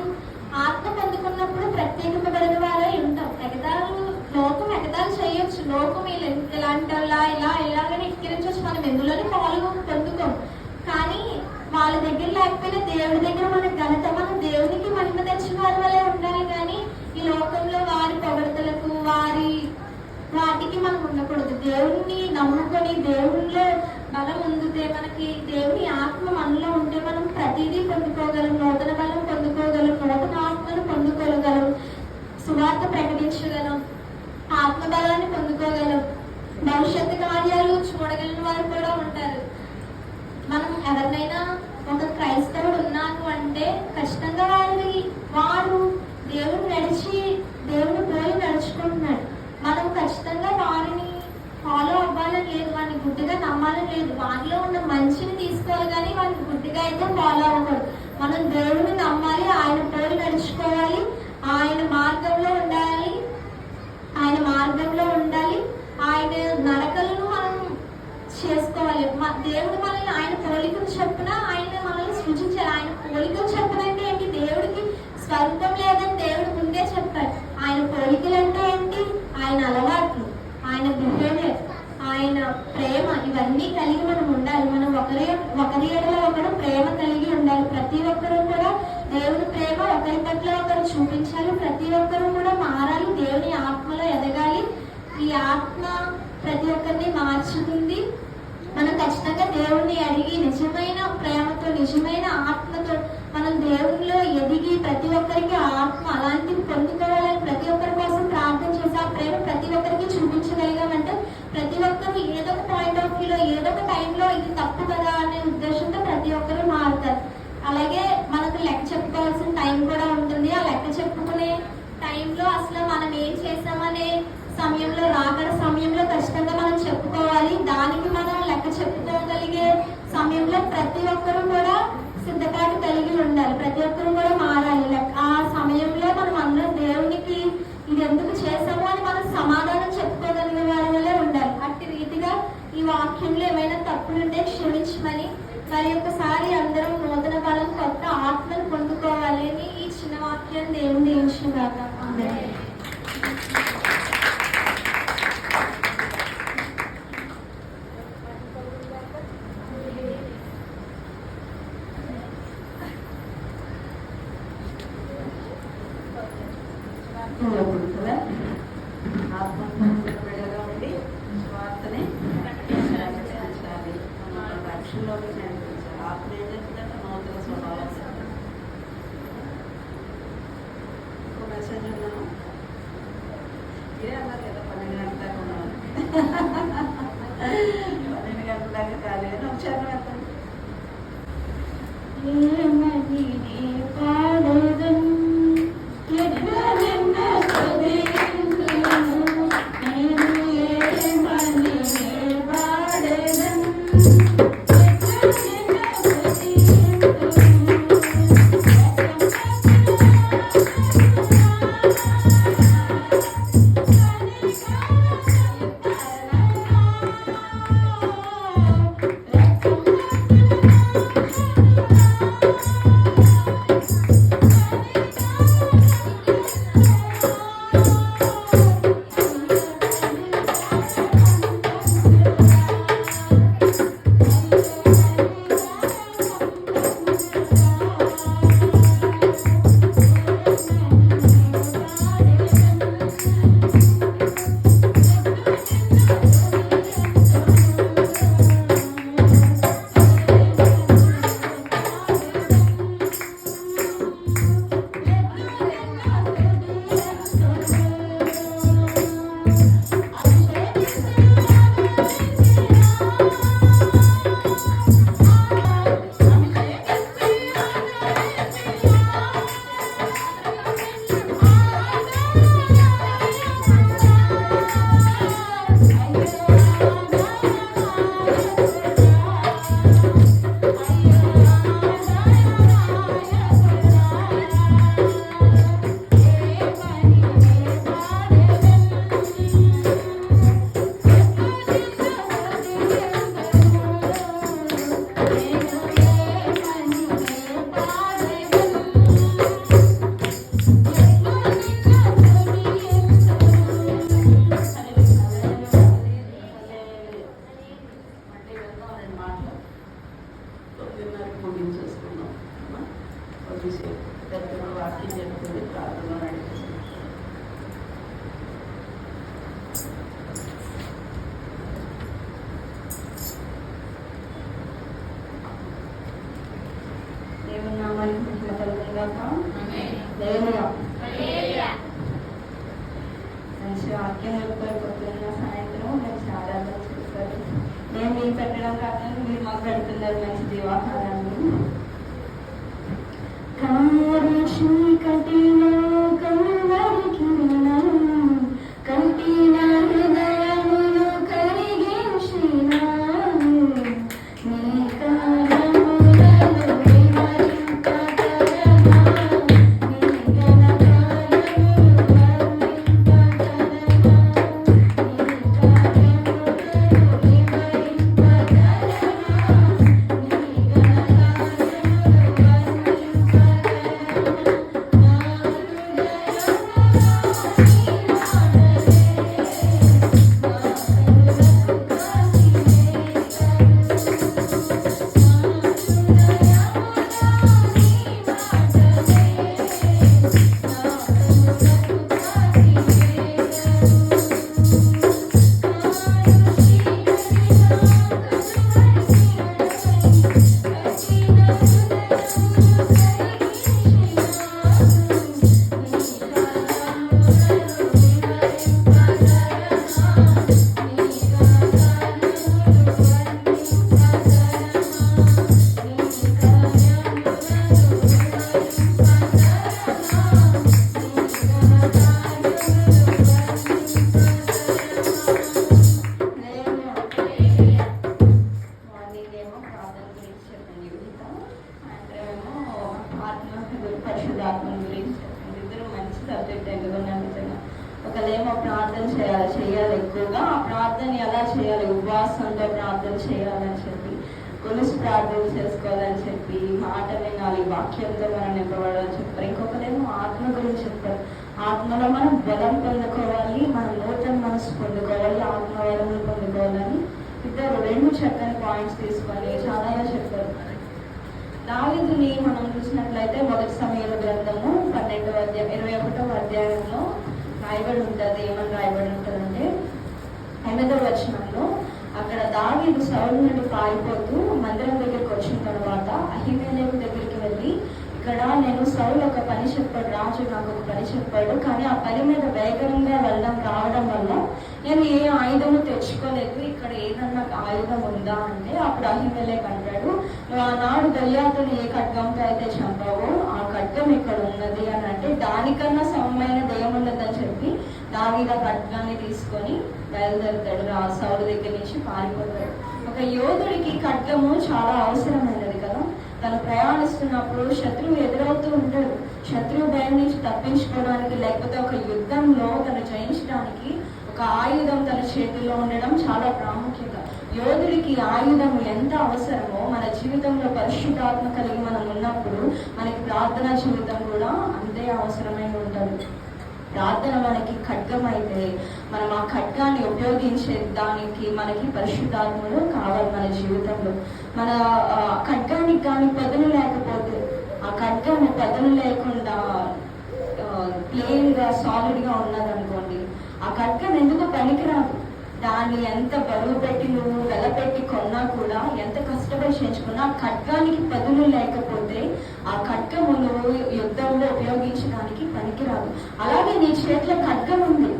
ఆత్మ పొందుకున్నప్పుడు ప్రత్యేకింపబడిన వారే ఉంటాం. లోకం ఎగతాలు చేయొచ్చు, లోకం ఇలాంటి ఇలాగని ఎక్కిరించవచ్చు, మనం ఎందులోనే పొందుకోం. కానీ వాళ్ళ దగ్గర లేకపోయినా దేవుడి దగ్గర మన ఘనత, మన దేవునికి మహిమ తెచ్చిన వారి వల్లే ఉండాలి. కానీ ఈ లోకంలో వారి పొగడతలకు వాటికి మనం ఉండకూడదు. దేవుణ్ణి నమ్ముకొని దేవుణ్ణిలో బలం ఉందితే, మనకి దేవుని ఆత్మ మనలో ఉంటే మనం ప్రతిదీ పొందుకోగలం. నూతన బలం పొందుకోగలం, నూతన ఆత్మను పొందుకోగలం. సువార్త ప్రకటించగలం, ఆత్మబలాన్ని పొందుకోగలం, భవిష్యత్తు కార్యాలు చూడగలిగిన వారు కూడా ఉంటారు. మనం ఎవరినైనా ఒక క్రైస్తవుడు ఉన్నాను అంటే ఖచ్చితంగా వారు దేవుని పోలి నడుచుకుంటున్నాడు. మనం ఖచ్చితంగా వారిని ఫాలో అవ్వాలని లేదు, వారిని గుడ్డిగా నమ్మాలని లేదు. వారిలో ఉన్న మంచిని తీసుకోవాలి కానీ వారిని గుడ్డిగా అయితే ఫాలో అవ్వకూడదు. మనం దేవుని నమ్మాలి, ఆయన పోలి నడుచుకోవాలి, ఆయన మార్గంలో ఉండాలి, ఆయన నడకలను మనం చేసుకోవాలి. దేవుడు మనల్ని ఆయన పోలికలు చెప్పున ఆయన మనల్ని సృజించాలి. ఆయన పోలికలు చెప్పనంటే ఏంటి? దేవుడికి స్వరూపం లేదని దేవుడు ముందే చెప్పాడు. ఆయన పోలికలు అంటే ఏంటి? ఆయన అలవాట్లు, ఆయన బిహేవియర్, ఆయన ప్రేమ, ఇవన్నీ కలిగి మనం ఉండాలి. మనం ఒకరి ఎడల ఒకరు ప్రేమ కలిగి ఉండాలి. ప్రతి ఒక్కరూ కూడా దేవుని ప్రేమ ఒకరి పట్ల ఒకరు చూపించాలి. ప్రతి ఒక్కరూ కూడా మారాలి, దేవుని ఆత్మలో ఎదగాలి. ఈ ఆత్మ ప్రతి ఒక్కరిని మార్చుతుంది. మనం ఖచ్చితంగా దేవుణ్ణి అడిగి నిజమైన ప్రేమతో, నిజమైన ఆత్మతో మనం దేవునిలో ఎదిగి ప్రతి ఒక్కరికి ఆత్మ అలాంటివి పొందుకోవాలని ప్రతి ఒక్కరి కోసం ప్రార్థన చేసి ఆ ప్రేమ ప్రతి ఒక్కరికి చూపించగలిగామంటే ప్రతి ఒక్కరు ఏదో ఒక పాయింట్ ఆఫ్ వ్యూలో ఏదో ఒక టైంలో ఇది తప్పు కదా అనే ఉద్దేశంతో ప్రతి ఒక్కరు మారుతారు. అలాగే మనకు లెక్క చెప్పుకోవాల్సిన టైం కూడా ఉంటుంది. ఆ లెక్క చెప్పుకునే టైంలో అసలు మనం ఏం చేసామనే సమయంలో, రాకడ సమయంలో ఖచ్చితంగా మనం చెప్పుకోవాలి. దానికి మనం లెక్క చెప్పుకోగలిగే సమయంలో ప్రతి ఒక్కరూ కూడా సిద్ధపాటు కలిగి ఉండాలి. ప్రతి ఒక్కరూ కూడా మారాలి. ఆ సమయంలో మనం అందరం దేవునికి ఇది ఎందుకు చేసాము అని మనం సమాధానం చెప్పుకోగలిగే వారి వల్లే ఉండాలి. అట్టి రీతిగా ఈ వాక్యంలో ఏమైనా తప్పులుంటే క్షమించమని, మరి ఒక్కసారి అందరం నూతన బలం, కొత్త ఆత్మను పొందుకోవాలి అని ఈ చిన్న వాక్యాన్ని దేవుని దీవించుగాక. ఆమేన్. బిడ్డగా ఉండి స్వార్థని ప్రకటించాలి, రక్షణలోకి నడిపించాలి. ఆత్మ ఏం చెప్తుందంటే నూతన స్వభావం. ఒక మెసేజ్ ఉన్నాను, ఇదే అన్నారు కదా 12 గంటల దాకా ఉన్నాను. 12 గంటల దాకా కాదు, ఒక చరణం వెళ్తాను. మంచి వాక్యం చెప్తారు, పొద్దున్న సాయంత్రం మంచి ఆరాధన చేస్తారు. మేము మీకు పెట్టడం కాకుండా మీరు మాకు పెడుతున్నారు మంచి జీవాహారాన్ని. కారు చీకటిలో కనుమరి కిరణం కంటిన హృదయమును కరిగించిన నీ కార్యములను వివరింపగలనా, నీ ఘన కార్యములు వర్ణింపగలనా, నీ కార్యములను వివరింపగలనా, నీ ఘన పరిశుద్ధాత్మ గురించి ఇద్దరు మంచి సబ్జెక్ట్ ఎందుకున్నాను నిజంగా. ఒకళ్ళేమో ప్రార్థన చేయాలి ఎక్కువగా, ఆ ప్రార్థన ఎలా చేయాలి, ఉపవాసంతో ప్రార్థన చేయాలని చెప్పి, కొలుసు ప్రార్థన చేసుకోవాలని చెప్పి, మాట వినాలి, వాక్యంతో మనం నింపబడాలని చెప్పారు. ఇంకొకరేమో ఆత్మ గురించి చెప్పారు. ఆత్మలో మనం బలం పొందుకోవాలి, మనం నూతన మనసు పొందుకోవాలి, ఆత్మవరములు పొందుకోవాలని ఇద్దరు రెండు చక్కని పాయింట్స్ తీసుకొని చాలా చెప్పారు. దావీదుని మనం చూసినట్లయితే మొదటి సమయాల గ్రంథము 12వ అధ్యాయం 21వ అధ్యాయంలో రాయబడి ఉంటుంది. ఏమని రాయబడి ఉంటుందంటే 8వ వచనంలో అక్కడ దావీదు సౌలు నుండి పారిపోతూ మందిరం దగ్గరికి వచ్చిన తర్వాత అహీమెలెకు దగ్గరికి వెళ్ళి, ఇక్కడ నేను సౌలు ఒక పని చెప్పాడు, రాజు నాకు ఒక పని చెప్పాడు, కానీ ఆ పని మీద వేగంగా రావడం వల్ల నేను ఏ ఆయుధము తెచ్చుకోలేదు, ఇక్కడ ఏదన్నా ఆయుధం ఉందా అంటే అప్పుడు అహీమెలెకు అంటాడు, నువ్వు ఆనాడు గొల్యాతుని ఏ ఖడ్గంతో అయితే చంపావో ఆ ఖడ్గం ఇక్కడ ఉన్నది అని అంటే దానికన్నా సమమైన దయ్యమున్నదని చెప్పి దావీదు ఆ ఖడ్గాన్ని తీసుకొని బయలుదేరుతాడు, సౌలు దగ్గర నుంచి పారిపోతాడు. ఒక యోధుడికి ఖడ్గము చాలా అవసరమైనది కదా. తను ప్రయాణిస్తున్నప్పుడు శత్రువు ఎదురవుతూ ఉంటాడు. శత్రువు భయం నుంచి తప్పించుకోవడానికి లేకపోతే ఒక యుద్ధంలో తను జయించడానికి ఒక ఆయుధం తన చేతిలో ఉండడం చాలా ప్రాముఖ్యత. యోధుడికి ఆయుధం ఎంత అవసరమో మన జీవితంలో పరిశుద్ధాత్మ కలిగి మనం ఉన్నప్పుడు మనకి ప్రార్థనా జీవితం కూడా అంతే అవసరమై ఉంటుంది. ప్రార్థన మనకి ఖడ్గం అయితే మనం ఆ ఖడ్గాన్ని ఉపయోగించే దానికి మనకి పరిశుద్ధాత్మలు కావాలి మన జీవితంలో. మన ఖడ్గానికి కానీ పదును లేకపోతే, ఆ ఖడ్గాన్ని పదును లేకుండా ప్లెయిన్గా సాలిడ్గా ఉన్నదనుకోండి, ఆ ఖడ్గం ఎందుకు పనికిరాదు. దాన్ని ఎంత బరువు పెట్టి నువ్వు వెలపెట్టి కొన్నా కూడా, ఎంత కష్టపడి చేయించుకున్నా, ఆ ఖడ్గానికి పదును లేకపోతే ఆ ఖడ్గము నువ్వు యుద్ధంలో ఉపయోగించడానికి పనికిరాదు. అలాగే నీ చేతిలో ఖడ్గం ఉంది,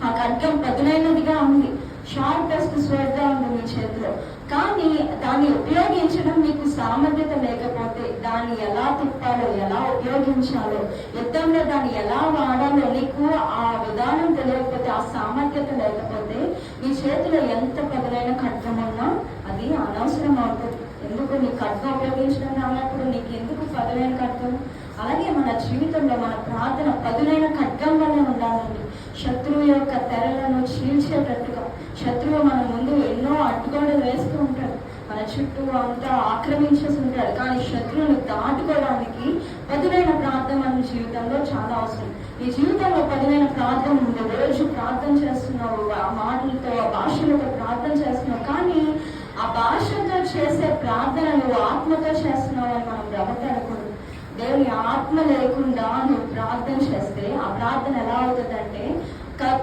ఆ ఖడ్గం పదునైనదిగా ఉంది, షార్పెస్ట్ స్వర్డ్గా ఉంది మీ చేతిలో, కానీ దాన్ని ఉపయోగించడం నీకు సామర్థ్యత లేకపోతే, దాన్ని ఎలా తిప్పాలో, ఎలా ఉపయోగించాలో, యుద్ధంలో దాన్ని ఎలా వాడాలో నీకు ఆ విధానం తెలియకపోతే, ఆ సామర్థ్యత లేకపోతే, నీ చేతిలో ఎంత పదునైన ఖడ్గం ఉన్నా అది అనవసరం అవుతుంది. ఎందుకు నీ ఖడ్గం ఉపయోగించడం రానప్పుడు నీకు ఎందుకు పదునైన ఖడ్గం? అలాగే మన జీవితంలో మన ప్రార్థన పదునైన ఖడ్గం వల్ల ఉండాలండి. శత్రువు యొక్క తెరలను చీల్చేటట్టుగా, శత్రువు మన ముందు ఎన్నో అడ్డుగోడలు వేస్తూ ఉంటాడు, మన చుట్టూ అంతా ఆక్రమించేసి ఉంటాడు, కానీ శత్రువును దాటుకోవడానికి పదునైన ప్రార్థన మన జీవితంలో చాలా అవసరం. ఈ జీవితంలో పదునైన ప్రార్థన ఉంది, రోజు ప్రార్థన చేస్తున్నావు, ఆ మాటలతో ఆ భాషలతో ప్రార్థన చేస్తున్నావు, కానీ ఆ భాషతో చేసే ప్రార్థన నువ్వు ఆత్మతో చేస్తున్నావు అని మనం భ్రమపడకూడదు. దేవుని ఆత్మ లేకుండా నువ్వు ప్రార్థన చేస్తే ఆ ప్రార్థన ఎలా అవుతుందంటే,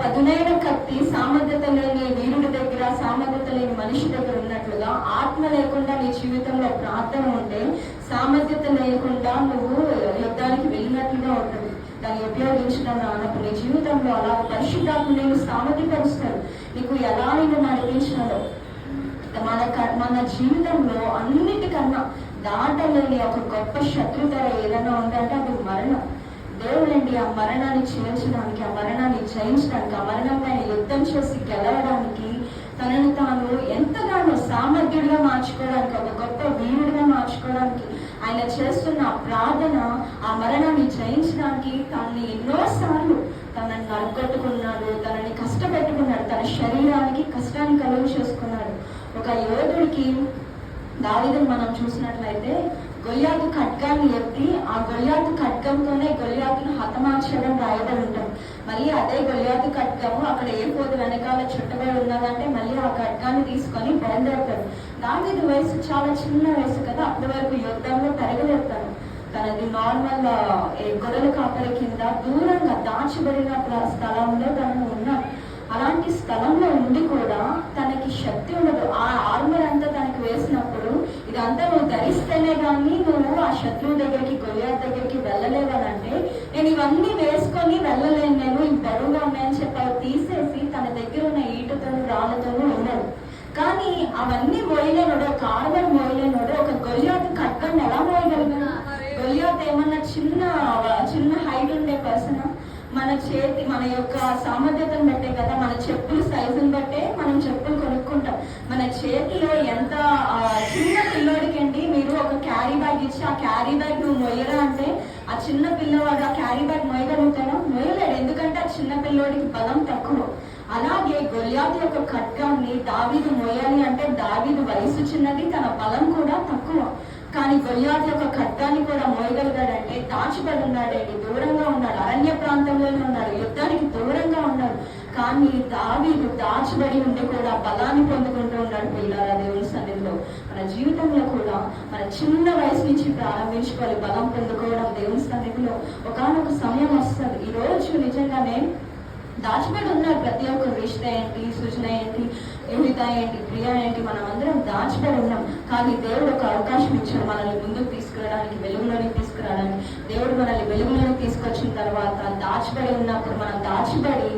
పదునైన కత్తి సామర్థ్యత లేని వీరుడి దగ్గర, సామర్థ్యత లేని మనిషి దగ్గర ఉన్నట్లుగా ఆత్మ లేకుండా నీ జీవితంలో ప్రార్థన ఉంటే సామర్థ్యత లేకుండా నువ్వు యుద్ధానికి వెళ్ళినట్లుగా ఉంటుంది. దాన్ని ఉపయోగించడం రానప్పుడు నీ జీవితంలో అలా పరిశుద్ధాత్మ నేను సామర్థ్యపరుస్తాడు. నీకు ఎలా నేను నడిపించాలో మన జీవితంలో అన్నిటికన్నా దాటలేని ఒక గొప్ప శత్రుతర ఏదైనా ఉందంటే అది మరణం. దేవుడండి ఆ మరణాన్ని చేర్చడానికి, ఆ మరణాన్ని జయించడానికి, ఆ మరణం పైన యుద్ధం చేసి గెలవడానికి, తనను తాను ఎంతగానో సామర్థ్యుడిగా మార్చుకోవడానికి, ఒక గొప్ప వీరుడిగా మార్చుకోవడానికి ఆయన చేస్తున్న ప్రార్థన ఆ మరణాన్ని జయించడానికి తనని ఎన్నోసార్లు తనని నరగొట్టుకున్నాడు, తనని కష్టపెట్టుకున్నాడు, తన శరీరానికి కష్టాన్ని కలుగు చేసుకున్నాడు. ఒక యోధుడికి దావీదును మనం చూసినట్లయితే గొల్యాతు ఖడ్గాన్ని ఎత్తి ఆ గొల్యాతు ఖడ్గంతోనే గొల్యాతును హతమార్చడం రాయబడి ఉంటాం. మళ్ళీ అదే గొల్యాతు ఖడ్గము అక్కడ ఏ పోదు వెనకాల చుట్టబడి ఉన్నదంటే మళ్ళీ ఆ ఖడ్గాన్ని తీసుకొని బయలుదేరుతాడు. దావీదు వయసు చాలా చిన్న వయసు కదా, అప్పటి వరకు యుద్ధంలో పెరగలేస్తాడు. తనది నార్మల్ గొర్రెల కాపరి కింద దూరంగా దాచబడిన స్థలంలో తనను ఉన్నాడు. అలాంటి స్థలంలో ఉండి కూడా తనకి శక్తి ఉండదు. ఆ ఆర్మర్ అంతా తనకి వేసినప్పుడు ఇదంతా నువ్వు ధరిస్తేనే కానీ నువ్వు ఆ శత్రువు దగ్గరికి గొల్యాతు దగ్గరికి వెళ్ళలేవనంటే నేను ఇవన్నీ వేసుకొని వెళ్ళలేను, నేను ఈ బరువుగా ఉన్నాయని చెప్పి తీసేసి తన దగ్గర ఉన్న ఈటతోనూ రాళ్ళతోనూ ఉన్నాడు. కానీ అవన్నీ మోయలేనోడు, ఒక ఆర్మర్ మోయలేనోడు ఒక గొల్యాతు ఖడ్గం ఎలా మోయగలిగిన? గొల్యాతు ఏమన్నా చిన్న హైట్ ఉండే పర్సన్? మన యొక్క సామర్థ్యతను బట్టే కదా, మన చెప్పులు సైజుని బట్టే మనం చెప్పులు కొనుక్కుంటాం. మన చేతిలో ఎంత చిన్న పిల్లోడికండి మీరు ఒక క్యారీ బ్యాగ్ ఇచ్చి ఆ క్యారీ బ్యాగ్ నువ్వు మొయ్యరా అంటే ఆ చిన్న పిల్లవాడు ఆ క్యారీ బ్యాగ్ మొయ్యగలుగుతాడా? మొయ్యలేడు, ఎందుకంటే ఆ చిన్న పిల్లోడికి బలం తక్కువ. అలాగే గొల్యాతు యొక్క ఖడ్గాన్ని దావీదు మోయాలి అంటే దావీదు వయసు చిన్నది, తన బలం కూడా తక్కువ. కానీ గొల్యాతు యొక్క ఖడ్గాన్ని కూడా మోయగలిగాడంటే దాచిపడి ఉన్నాడండి, దూరంగా ఉన్నాడు, అరణ్య ప్రాంతంలోనే ఉన్నాడు, యుద్ధానికి దూరంగా ఉన్నాడు. కానీ దావీదు దాచిబడి ఉండి కూడా బలాన్ని పొందుకుంటూ ఉన్నాడు. పిల్లారా, దేవుని సన్నిధిలో మన జీవితంలో కూడా మన చిన్న వయసు నుంచి ప్రారంభించుకోవాలి బలం పొందుకోవడం దేవుని సన్నిధిలో. ఒకానొక సమయం వస్తుంది, ఈ రోజు నిజంగానే దాచిబడి ఉన్నారు ప్రతి ఒక్కరు. రిష్ట ఏంటి, సృజన ఏంటి, యుహిత ఏంటి, ప్రియా ఏంటి, మనం అందరం దాచిబడి ఉన్నాం. కానీ దేవుడు ఒక అవకాశం ఇచ్చాడు మనల్ని ముందుకు తీసుకురావడానికి, వెలుగులోనికి తీసుకురావడానికి. దేవుడు మనల్ని వెలుగులోనికి తీసుకొచ్చిన తర్వాత దాచిబడి ఉన్నప్పుడు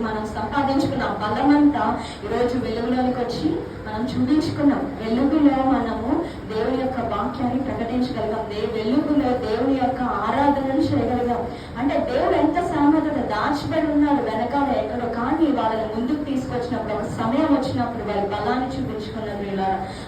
మనం సంపాదించుకున్న బలమంతా ఈరోజు వెలుగులోనికి వచ్చి మనం చూపించుకున్నాం. వెలుగులో మనము దేవుని యొక్క వాక్యాన్ని ప్రకటించగలిగాం, వెలుగులో దేవుని యొక్క ఆరాధనను చేయగలిగాం. అంటే దేవుడు ఎంత సామర్థ్యత దాచిబడి ఉన్నాడు వెనకాల ఎక్కడో, కానీ వాళ్ళని ముందుకు తీసుకొచ్చినప్పుడు ఒక సమయం వచ్చినప్పుడు వాళ్ళ బలాన్ని చూపించుకున్నారు.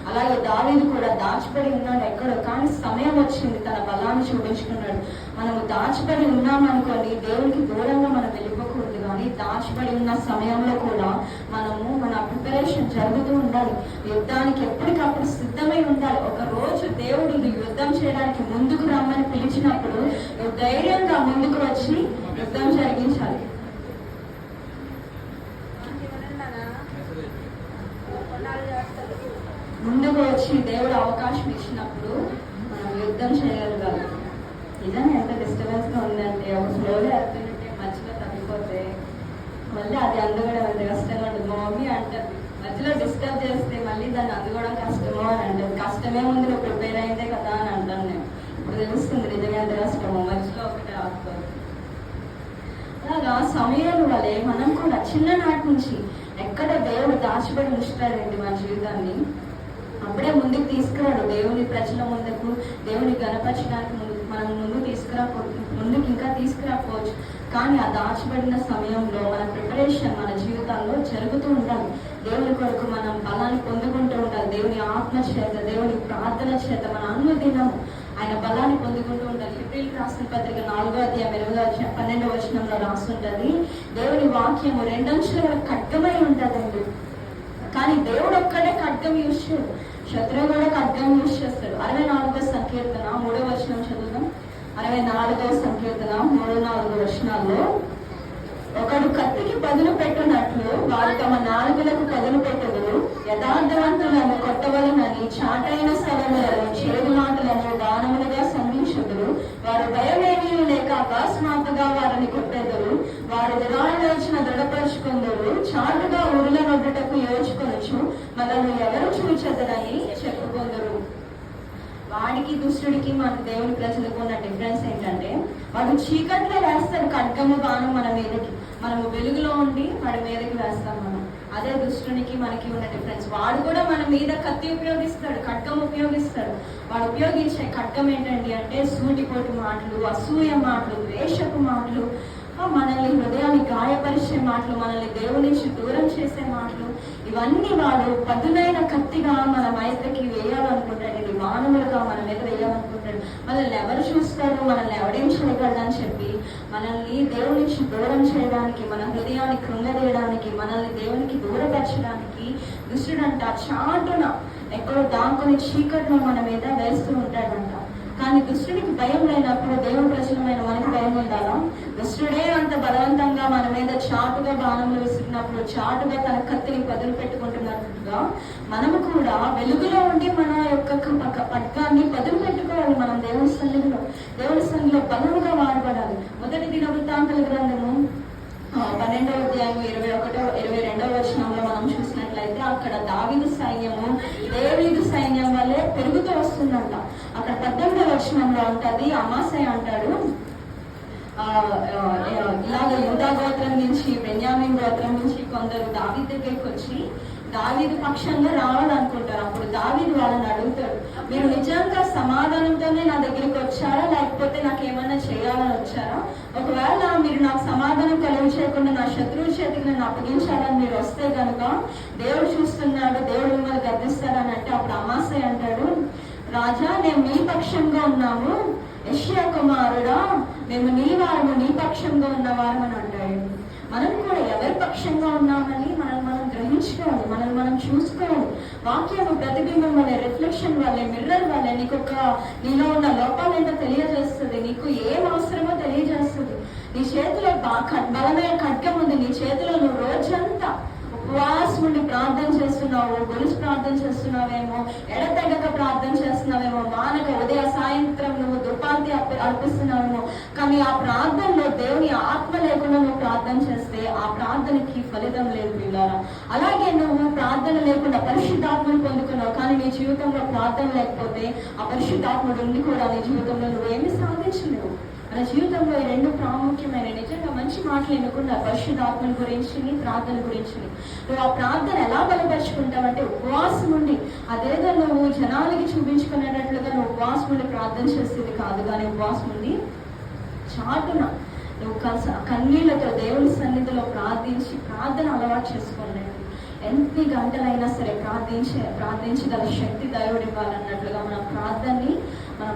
అలాగే దావీదు కూడా దాచిబడి ఉన్నాడు ఎక్కడో, కానీ సమయం వచ్చింది తన బలాన్ని చూపించుకున్నాడు. మనము దాచిబడి ఉన్నామనుకోండి దేవునికి దూరంగా మనం వెళ్ళిపోకూడదు, కానీ దాచిబడి ఉన్న సమయంలో కూడా మనము మన ప్రిపరేషన్ జరుగుతూ ఉండాలి. యుద్ధానికి ఎప్పటికప్పుడు సిద్ధమై ఉండాలి. ఒక రోజు దేవుడు యుద్ధం చేయడానికి ముందుకు రమ్మని పిలిచినప్పుడు నువ్వు ధైర్యంగా ముందుకు వచ్చి యుద్ధం జరిగించాలి. ముందుకు వచ్చి దేవుడు అవకాశం ఇచ్చినప్పుడు మనం యుద్ధం చేయగలగాలి. నిజంగా ఎంత డిస్టర్బెన్స్ గా ఉందంటే ఒక ఫ్లోలో వెళ్తుంటే మధ్యలో తగ్గిపోతే మళ్ళీ అది అందుకోవడం ఎంత కష్టంగా ఉంటుంది. మా మమ్మీ అంటది మధ్యలో డిస్టర్బ్ చేస్తే మళ్ళీ దాన్ని అందుకోవడం కష్టమో అని అంటది. కష్టమే ముందు నువ్వు ప్రిపేర్ అయిందే కదా అని అంటాను నేను. ఇప్పుడు తెలుస్తుంది నిజంగా ఎంత కష్టమో, మధ్యలో ఒకటి ఆపుకోవాలి. అలాగా సమయాలు వలె మనం కూడా చిన్ననాటి నుంచి ఎక్కడ దేవుడు దాచిబడి ఉంచుతాడండి మన జీవితాన్ని, అప్పుడే ముందుకు తీసుకురాడు. దేవుని ప్రజల ముందుకు, దేవుని గణపరచడానికి మనం ముందుకు ఇంకా తీసుకురాకపోవచ్చు. కానీ ఆ దాచిబడిన సమయంలో మన ప్రిపరేషన్ మన జీవితాల్లో జరుగుతూ ఉండాలి. దేవుని కొరకు మనం బలాన్ని పొందుకుంటూ ఉండాలి. దేవుని ఆత్మ చేత, దేవుని ప్రార్థన చేత మన అనుదినము ఆయన బలాన్ని పొందుకుంటూ ఉండాలి. ఏప్రిల్ రాసిన పత్రిక 4వ అధ్యాయం 12వ వచనంలో రాస్తుంటది, దేవుని వాక్యము 2 అంచుల ఖడ్గమై ఉంటుందండి. కానీ దేవుడు ఒక్కడే ఖడ్గం యూజ్ చేయడు, శత్రువు కూడా ఖడ్గం యూజ్ చేస్తాడు. 64వ సంకీర్తన 3వ వచనం చదువుదాం. 64వ సంకీర్తన 3-4 వచనాల్లో, ఒకడు కత్తికి పదులు పెట్టునట్లు వారు తమ నాలుగులకు పదులు పెట్టుదురు, యథార్థవంతులను కొట్టవలనని చాటైన స్థలములను చేదు మాటలను దానములుగా సంధించుదురు. వారు భయమేమీ లేక అకస్మాత్తుగా వారిని కొట్టెదరు. వారు దినాలోచన దృఢపరుచుకుందరు, చాటుగా ఊరుల నొడ్డుటకు యోచుకొనొచ్చు, మనల్ని ఎవరు చూచెదరని చెప్పుకుందరు. వాడికి దుష్టుడికి మన దేవుని ప్రజలకు ఉన్న డిఫరెన్స్ ఏంటంటే, వాడు చీకట్లో వేస్తాడు ఖడ్గము బాణం మన మీదకి, మనము వెలుగులో ఉండి వాడి మీదకి వేస్తాం మనం. అదే దుష్టునికి మనకి ఉన్న డిఫరెన్స్. వాడు కూడా మన మీద కత్తి ఉపయోగిస్తాడు, ఖడ్గం ఉపయోగిస్తాడు. వాడు ఉపయోగించే ఖడ్గం ఏంటండి అంటే సూటిపోటు మాటలు, అసూయ మాటలు, ద్వేషపు మాటలు, మనల్ని హృదయాన్ని గాయపరిచే మాటలు, మనల్ని దేవుని నుంచి దూరం చేసే మాటలు, ఇవన్నీ వాడు పదునైన కత్తిగా మన మైత్రికి వేయాలనుకుంటాడండి, మానవులుగా మన మీద వేయాలనుకుంటాడు. మనల్ని ఎవరు చూస్తాడు, మనల్ని ఎవడేం చేయగలడని చెప్పి మనల్ని దేవుని నుంచి దూరం చేయడానికి, మన హృదయాన్ని కృంగదీయడానికి, మనల్ని దేవునికి దూరపరచడానికి దుష్టుడంట చాటున ఎక్కడో దాక్కుని చీకట్లో మన మీద వేస్తూ ఉంటాడంట. కానీ దుష్టుడికి భయం లేనప్పుడు దేవుని ప్రజలమైన మనకి భయం ఉండాలా? దుష్టుడే అంత బలవంతంగా మన మీద చాటుగా బాణములు విసిరినప్పుడు, చాటుగా తన కత్తిని పదులు పెట్టుకుంటున్నట్టుగా మనము కూడా వెలుగులో ఉండి మన యొక్క ఖడ్గాన్ని పదులు పెట్టుకోవాలి. మనం దేవుని సన్నిధిలో బలముగా వాడబడాలి. మొదటి దినవృత్తాంతాల గ్రంథము 12వ అధ్యాయం 22వ వచనంలో మనం చూసినట్లయితే అక్కడ దావీదు సైన్యము దేవీదు సైన్యం వల్లే పెరుగుతూ వస్తుందంట. అక్కడ 18వ వచనంలో ఉంటది, అమాసయ అంటాడు ఇలాగ యూదా గోత్రం నుంచి, బెన్యామీన్ గోత్రం నుంచి కొందరు దావీదు దగ్గరికి వచ్చి దావీదు పక్షంగా రావాలనుకుంటారు. అప్పుడు దావీదు వాళ్ళని అడుగుతాడు, మీరు నిజంగా సమాధానంతోనే నా దగ్గరికి వచ్చారా, లేకపోతే నాకేమన్నా చేయాలని వచ్చారా? ఒకవేళ మీరు నాకు సమాధానం కలిగి చేయకుండా నా శత్రువు చేతికి నన్ను అప్పగించాలని మీరు వస్తే కనుక దేవుడు చూస్తున్నాడు, దేవుడు మిమ్మల్ని గర్దిస్తాడని అంటే అప్పుడు అమాసయ అంటాడు, రాజా మేము నీ పక్షంగా ఉన్నాము, యెషయా కుమారుడా మేము నీ వారము, నీ పక్షంగా ఉన్నవారం అని అంటాడు. మనం కూడా ఎవరి పక్షంగా ఉన్నామని మనం గ్రహించుకోవాలి, మనం చూసుకోవాలి. వాక్యము ప్రతిబింబం వల్లే, రిఫ్లెక్షన్ వల్లే, మిర్రర్ వల్లే నీలో ఉన్న లోపాలు ఏంటో తెలియజేస్తుంది, నీకు ఏం అవసరమో తెలియజేస్తుంది. నీ చేతిలో బలమైన ఖడ్గం ఉంది, నీ చేతిలో నువ్వు రోజంతా ఉపవాసం ఉండి ప్రార్థన చేస్తున్నావు, గొలుసు ప్రార్థన చేస్తున్నావేమో, ఎడతెగక ప్రార్థన చేస్తున్నావేమో, మానక ఉదయ సాయంత్రం నువ్వు దుపాంతి అర్పిస్తున్నావేమో, కానీ ఆ ప్రార్థనలో దేవుని ఆత్మ లేకుండా నువ్వు ప్రార్థన చేస్తే ఆ ప్రార్థనకి ఫలితం లేదు పిల్లారా. అలాగే నువ్వు ప్రార్థన లేకుండా పరిశుద్ధాత్మను పొందుకున్నావు, కానీ నీ జీవితంలో ప్రార్థన లేకపోతే ఆ పరిశుద్ధాత్ముడు ఉండి కూడా నీ జీవితంలో నువ్వేమి సాధించలేవు. మన జీవితంలో ఈ రెండు ప్రాముఖ్యమైన నిజంగా మంచి మాటలు ఎన్నుకున్న పరిశుద్ధాత్మ గురించి, ప్రార్థన గురించి. నువ్వు ఆ ప్రార్థన ఎలా బలపరుచుకుంటావంటే ఉపవాసం ఉండి, అదేదో నువ్వు జనాలకి చూపించుకునేటట్లుగా నువ్వు ఉపవాసం ఉండి ప్రార్థన చేసేది కాదు, కానీ ఉపవాసం ఉండి చాటున నువ్వు కన్నీళ్లతో దేవుని సన్నిధిలో ప్రార్థించి ప్రార్థన అలవాటు చేసుకోండి. ఎన్ని గంటలైనా సరే ప్రార్థించగల శక్తి దేవుడు ఇవ్వాలన్నట్లుగా మన ప్రార్థనని మనం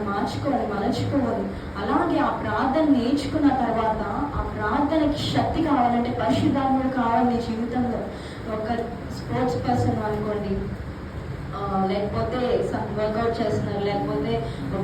మలచుకోవాలి. అలాగే ఆ ప్రార్థన నేర్చుకున్న తర్వాత ఆ ప్రార్థనకి శక్తి కావాలంటే పరిశుద్ధాత్ముడు కావాలి నీ జీవితంలో. ఒక స్పోర్ట్స్ పర్సన్ అనుకోండి, లేకపోతే వర్కౌట్ చేస్తున్నారు, లేకపోతే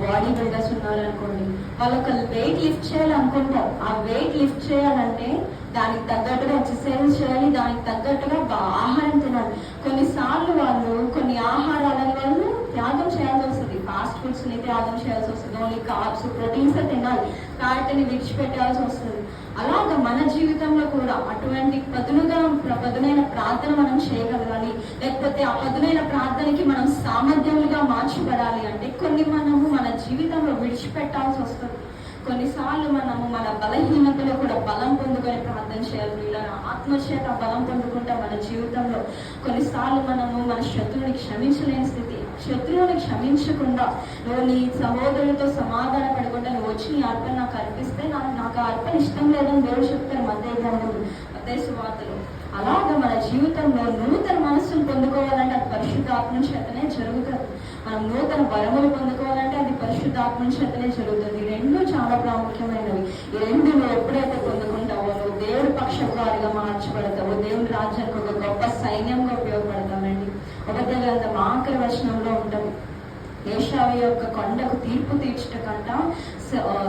బాడీ బిల్డర్స్ ఉన్నారు అనుకోండి, వాళ్ళు ఒక వెయిట్ లిఫ్ట్ చేయాలనుకుంటారు. ఆ వెయిట్ లిఫ్ట్ చేయాలంటే దానికి తగ్గట్టుగా ఎక్సర్సైజ్ చేయాలి, దానికి తగ్గట్టుగా ఆహారం తినాలి. కొన్నిసార్లు వాళ్ళు కొన్ని ఆహారాలని వాళ్ళు త్యాగం చేయాల్సి వస్తుంది, ఫాస్ట్ ఫుడ్స్ ని త్యాగం చేయాల్సి వస్తుంది, ఓన్లీ కార్బ్స్ ప్రోటీన్స్ తినాలి, ఫ్యాట్ ని విడిచిపెట్టాల్సి వస్తుంది. అలాగా మన జీవితంలో కూడా అటువంటి పదునైన ప్రార్థన మనం చేయగలగాలి, లేకపోతే ఆ పదునైన ప్రార్థనకి మనం సామర్థ్యములుగా మార్చబడాలి అంటే కొన్ని మనము మన జీవితంలో విడిచిపెట్టాల్సి వస్తుంది. కొన్నిసార్లు మనము మన బలహీనతలో కూడా బలం పొందుకొని ప్రార్థన చేయాలి. ఇలా ఆత్మచేత బలం పొందుకుంటే మన జీవితంలో కొన్నిసార్లు మనము మన శత్రువుని క్షమించలేని స్థితి, శత్రువుని క్షమించకుండా నువ్వు నీ సహోదరులతో సమాధాన పడకుండా నువ్వు వచ్చి నీ అర్పణ నాకు అర్పిస్తే నాకు ఆ అర్పణ ఇష్టం లేదని దేవుడు చెప్తారు మత్తయి సువార్తలో. అలాగా మన జీవితంలో నూతన మనస్సును పొందుకోవాలంటే అది పరిశుద్ధాత్మ చేతనే జరుగుతుంది. మనం నూతన వరములు పొందుకోవాలంటే అది పరిశుద్ధాత్మ చేతనే జరుగుతుంది. ఈ రెండు చాలా ప్రాముఖ్యమైనవి. ఈ రెండు నువ్వు ఎప్పుడైతే పొందుకుంటావో నువ్వు దేవుడి పక్షవారిగా మార్చబడతావు, దేవుని రాజ్యానికి ఒక గొప్ప సైన్యంగా ఉపయోగపడతామండి. 1వ గ్రంథం ఆఖరి వచనంలో ఉంటాం, ఏషావు యొక్క కొండకు తీర్పు తీర్చటకంట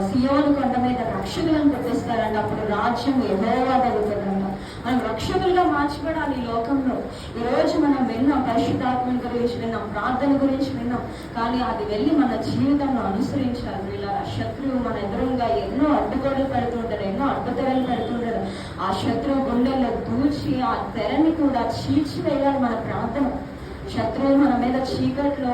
సియోను కొండ మీద రక్షకులను పెట్టిస్తారంట, అప్పుడు రాజ్యం యెహోవా జరుగుతుందంట. మనం రక్షకులుగా మార్చబడాలి ఈ లోకంలో. ఈ రోజు మనం విన్నాం, పరిశుద్ధాత్మ గురించి విన్నాం, ప్రార్థన గురించి విన్నాం, కానీ అది వెళ్ళి మన జీవితంలో అనుసరించాలి. ఇలా శత్రువు మన ఎదురుగా ఎన్నో అడ్డుగోడలు పెడుతుంటారు, ఎన్నో అడ్డుతెరలు పెడుతుంటారు. ఆ శత్రువు గుండెల్లో దూచి ఆ తెరని కూడా చీల్చివేయాలి మన ప్రార్థన. శత్రువు మన మీద చీకట్లో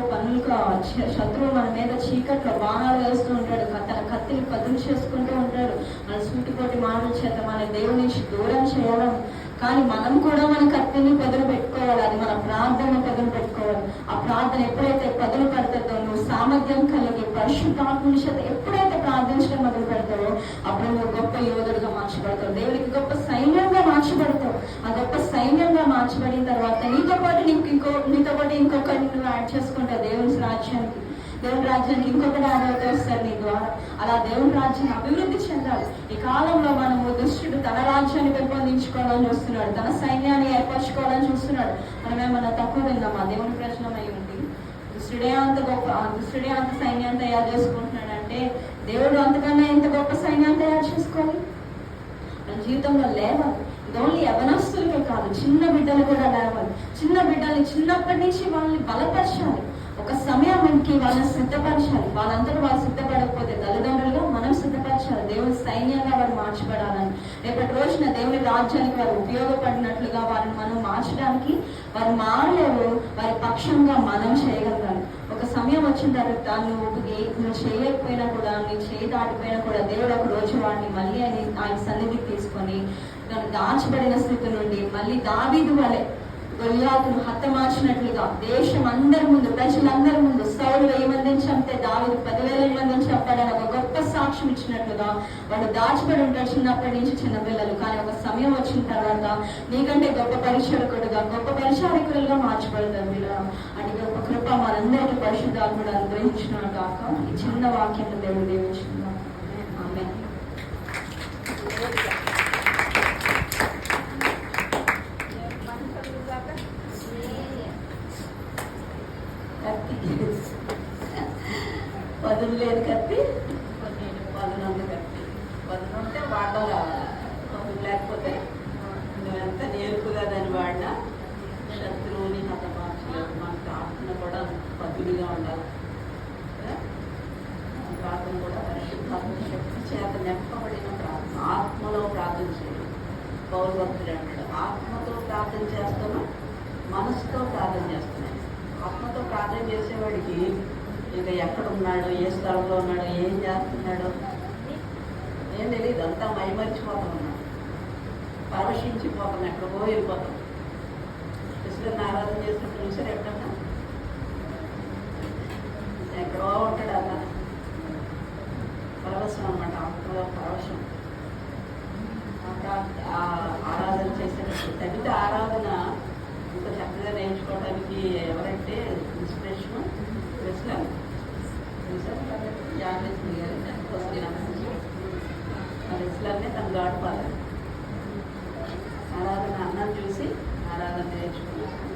శత్రువు మన మీద చీకట్లో బాణాలు వేస్తూ ఉంటాడు, తన కత్తిని పదులు చేసుకుంటూ ఉంటాడు, మన సూటిపోటి మాటల చేత మన దేవుని దూరం చేయడం. కానీ మనం కూడా మన కత్తిని పదులు పెట్టుకోవాలి, అది మన ప్రార్థన పదులు పెట్టుకోవాలి. ఆ ప్రార్థన ఎప్పుడైతే పదులు పెడతాడో, నువ్వు సామర్థ్యం కలిగి పరిశుద్ధాత్మని చేత ఎప్పుడైతే ప్రార్థించడం మొదలు పెడతావో అప్పుడు నువ్వు గొప్ప యోధుడుగా మార్చబడతావు, దేవుడికి గొప్ప సైన్యంగా మార్చబడతావు. ఆ గొప్ప సైన్యంగా మార్చబడిన తర్వాత నీతో పాటు ఇంకొకరిని నువ్వు యాడ్ చేసుకుంటావు దేవుని రాజ్యానికి ఇంకొకటి ఆడవుతూ వస్తారు నీ ద్వారా. అలా దేవుని రాజ్యాన్ని అభివృద్ధి చెందాలి. ఈ కాలంలో మనము దుష్టుడు తన రాజ్యాన్ని పెంపొందించుకోవాలని చూస్తున్నాడు, తన సైన్యాన్ని ఏర్పరచుకోవాలని చూస్తున్నాడు. మనమేమన్నా తక్కువ తిందామా దేవుని ప్రశ్నమై ఉంది? దుష్టుడే అంత సైన్యాన్ని తయారు చేసుకుంటున్నాడు అంటే దేవుడు అంతకన్నా ఎంత గొప్ప సైన్యాన్ని తయారు చేసుకోవాలి? మన జీవితంలో లేవాలి. ఇది ఓన్లీ యవనస్తులకే కాదు, చిన్న బిడ్డలు కూడా లేవాలి. చిన్న బిడ్డల్ని చిన్నప్పటి నుంచి వాళ్ళని బలపరచాలి, ఒక సమయానికి వాళ్ళని సిద్ధపరచాలి. వాళ్ళంతటా వాళ్ళు సిద్ధపడకపోతే తల్లిదండ్రులుగా మనం సిద్ధపరచాలి, దేవుని సైన్యంగా వారు మార్చబడాలని. రేపటి రోజున దేవుని రాజ్యానికి వారు ఉపయోగపడినట్లుగా వారిని మనం మార్చడానికి వారు మారలేరు, వారి పక్షంగా మనం చేయగలగాలి. ఒక సమయం వచ్చిన తర్వాత నువ్వు చేయకపోయినా కూడా, నీ చేయి దాటిపోయినా కూడా దేవుడు ఒక రోజు వాడిని మళ్ళీ ఆయన సన్నిధికి తీసుకొని దాచబడిన స్థితి నుండి మళ్ళీ దావీదు వలె గొల్యాతును హతమార్చినట్లుగా దేశం అందరి ముందు, ప్రజలందరి ముందు సౌలు 1000 మందిని చంపితే దావీదు 10,000 మందిని చంపాడని ఒక గొప్ప సాక్ష్యం ఇచ్చినట్లుగా వాడు దాచిపడి ఉంటాడు చిన్నప్పటి నుంచి చిన్నపిల్లలు. కానీ ఒక సమయం వచ్చిన తర్వాత నీకంటే గొప్ప పరిచారకుడుగా, గొప్ప పరిచారకులుగా మార్చబడతారు మీరు. అని గొప్ప కృప మనందరికీ పరిశుద్ధాత్ముడు అనుగ్రహించిన కాక ఈ చిన్న వాక్యం దేవుడు దీవించుకుందాం. ఆమేన్. పదును లేదు కత్తి, పదునందు కత్తి. పదును ఉంటే వాడడం రావాలి, పదును లేకపోతే నువ్వెంత నేర్పుగా దాన్ని వాడినా శత్రువుని హతమార్చలేదు. మన ప్రార్థన కూడా పదులుగా ఉండాలి. ప్రార్థన కూడా పరిశుద్ధాత్మ శక్తి చేత నింపబడిన ప్రార్థన, ఆత్మలో ప్రార్థన చేయాలి. పౌలు భక్తుడు అంటాడు, ఆత్మతో ప్రార్థన చేస్తున్నాం, మనసుతో ప్రార్థన చేస్తున్నాం. ఆత్మతో ప్రార్థన చేసేవాడికి ఇంకా ఎక్కడున్నాడు, ఏ స్థలంలో ఉన్నాడు, ఏం చేస్తున్నాడు ఏం తెలియదు. అంతా మైమరిచిపోతాం, ఉన్నాడు పరవశించిపోతాం, ఎక్కడికో వెళ్ళిపోతాం. కృష్ణుని ఆరాధన చేసినప్పుడు చూసారు ఎక్కడన్నా, ఎక్కడో ఉంటాడు అలా. పరవశం అన్నమాట, ఆత్మలో పరవశం. ఆరాధన చేసేటప్పుడు తగిన ఆరాధన ఇంత చక్కగా నేర్చుకోవడానికి ఎవరంటే ఇన్స్పిరేషన్ కృష్ణ జాగ్రత్త ఇస్లాంనే తన గాడుపాలి. ఆరాధన అన్నం చూసి ఆరాధన నేర్చుకున్నాడు.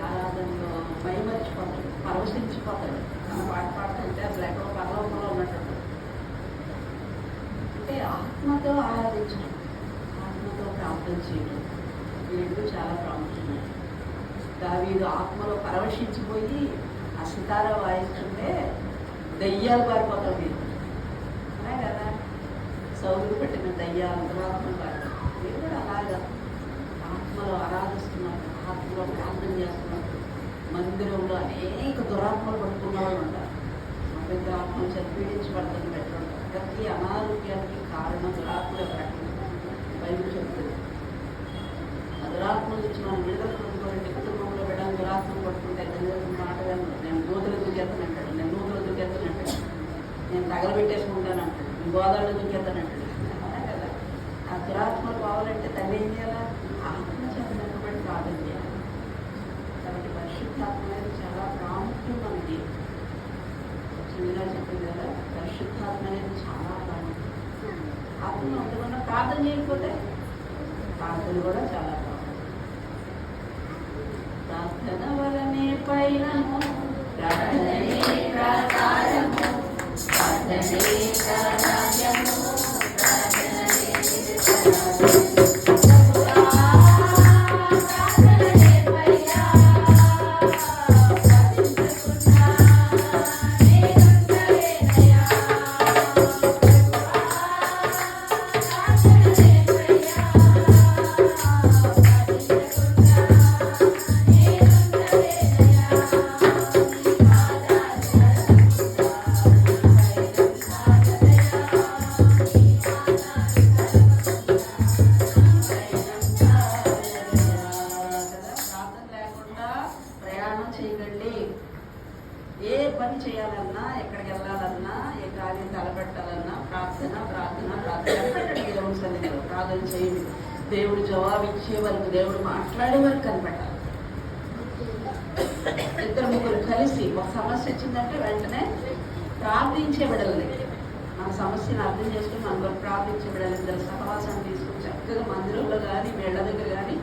ఆరాధనలో మైమరిచిపోతాడు, పరవశించిపోతాడు. తన పాట పాడుతుంటే అసలు ఎక్కడో పరలోకంలో ఉన్నట్టు. అంటే ఆత్మతో ఆరాధించడం, ఆత్మతో ప్రార్థన చేయడం, ఈ రెండు చాలా ప్రాముఖ్యమైనది. దావీదు ఆత్మలో పరవశించిపోయి ఆ సితారా వాయిస్తుంటే దయ్యాలు పారిపోతాడు. అలా కదా సౌలు పెట్టిన దయ్యాలు దురాత్మలు పారిపోతాడు. మీరు కూడా అలాగా ఆత్మలో ఆరాధిస్తున్నారు, ఆత్మలో ప్రార్థన చేస్తున్నారు. మందిరంలో అనేక దురాత్మలు పట్టుకున్న వాళ్ళు ఉంటారు. పెద్ద ఆత్మలు చేత పీడించబడతాను పెట్టడం. ప్రతి అనారోగ్యానికి కారణం దురాత్మల ప్రకటన బైబిల్ చెప్తుంది. ఆ దురాత్మల నుంచి మనం విడుదల పొందుకోవాలంటే కుటుంబంలో పెట్టడం దురాత్మలు పట్టుకుంటే మాటగా నేను నూతులు దూకెత్తానంటాడు, నేను నూతులు దూకెత్తానంటాడు, నేను తగలబెట్టేసుకుంటాను అంటాడు, నేను గోదావరి దూకెత్తానంటాడు. అలా కదా. ఆ దురాత్మలు కావాలంటే తల్లి ఏం చేయాలా? ఆత్మ చెప్పినటువంటి ప్రార్థన చేయాలి. కాబట్టి పరిశుద్ధాత్మ అనేది చాలా ప్రాముఖ్యం మనకి. చిన్నగా చెప్పింది కదా, పరిశుద్ధాత్మ అనేది చాలా ప్రాముఖ్యం. ఆత్మ అంతకన్నా ప్రార్థన చేయకపోతే ప్రార్థన కూడా చాలా ప్రాముఖ్యం. ప్రార్థన వలనే పైనము, ప్రార్థనే ప్రాకారము, ప్రార్థనే ప్రాణాయము, ప్రార్థనే చేయాలన్నా, ఎక్కడికి వెళ్ళాలన్నా, ఏ కార్యం తలపెట్టాలన్నా ప్రార్థన ప్రార్థన ప్రార్థన కనిపెట్టండి. దేవుడి సన్నిధిలో ప్రార్థన చేయండి. దేవుడు జవాబు ఇచ్చే వరకు, దేవుడు మాట్లాడే వరకు కనిపెట్టాలి. ఇద్దరు ముగ్గురు కలిసి ఒక సమస్య వచ్చిందంటే వెంటనే ప్రార్థించే బిడ్డలని, మన సమస్యను అర్థం చేసుకుని మన కొరకు ప్రార్థించే బిడ్డలు ఇద్దరు సహవాసాన్ని తీసుకుని చక్కగా మందిరంలో కానీ వీళ్ళ దగ్గర కానీ,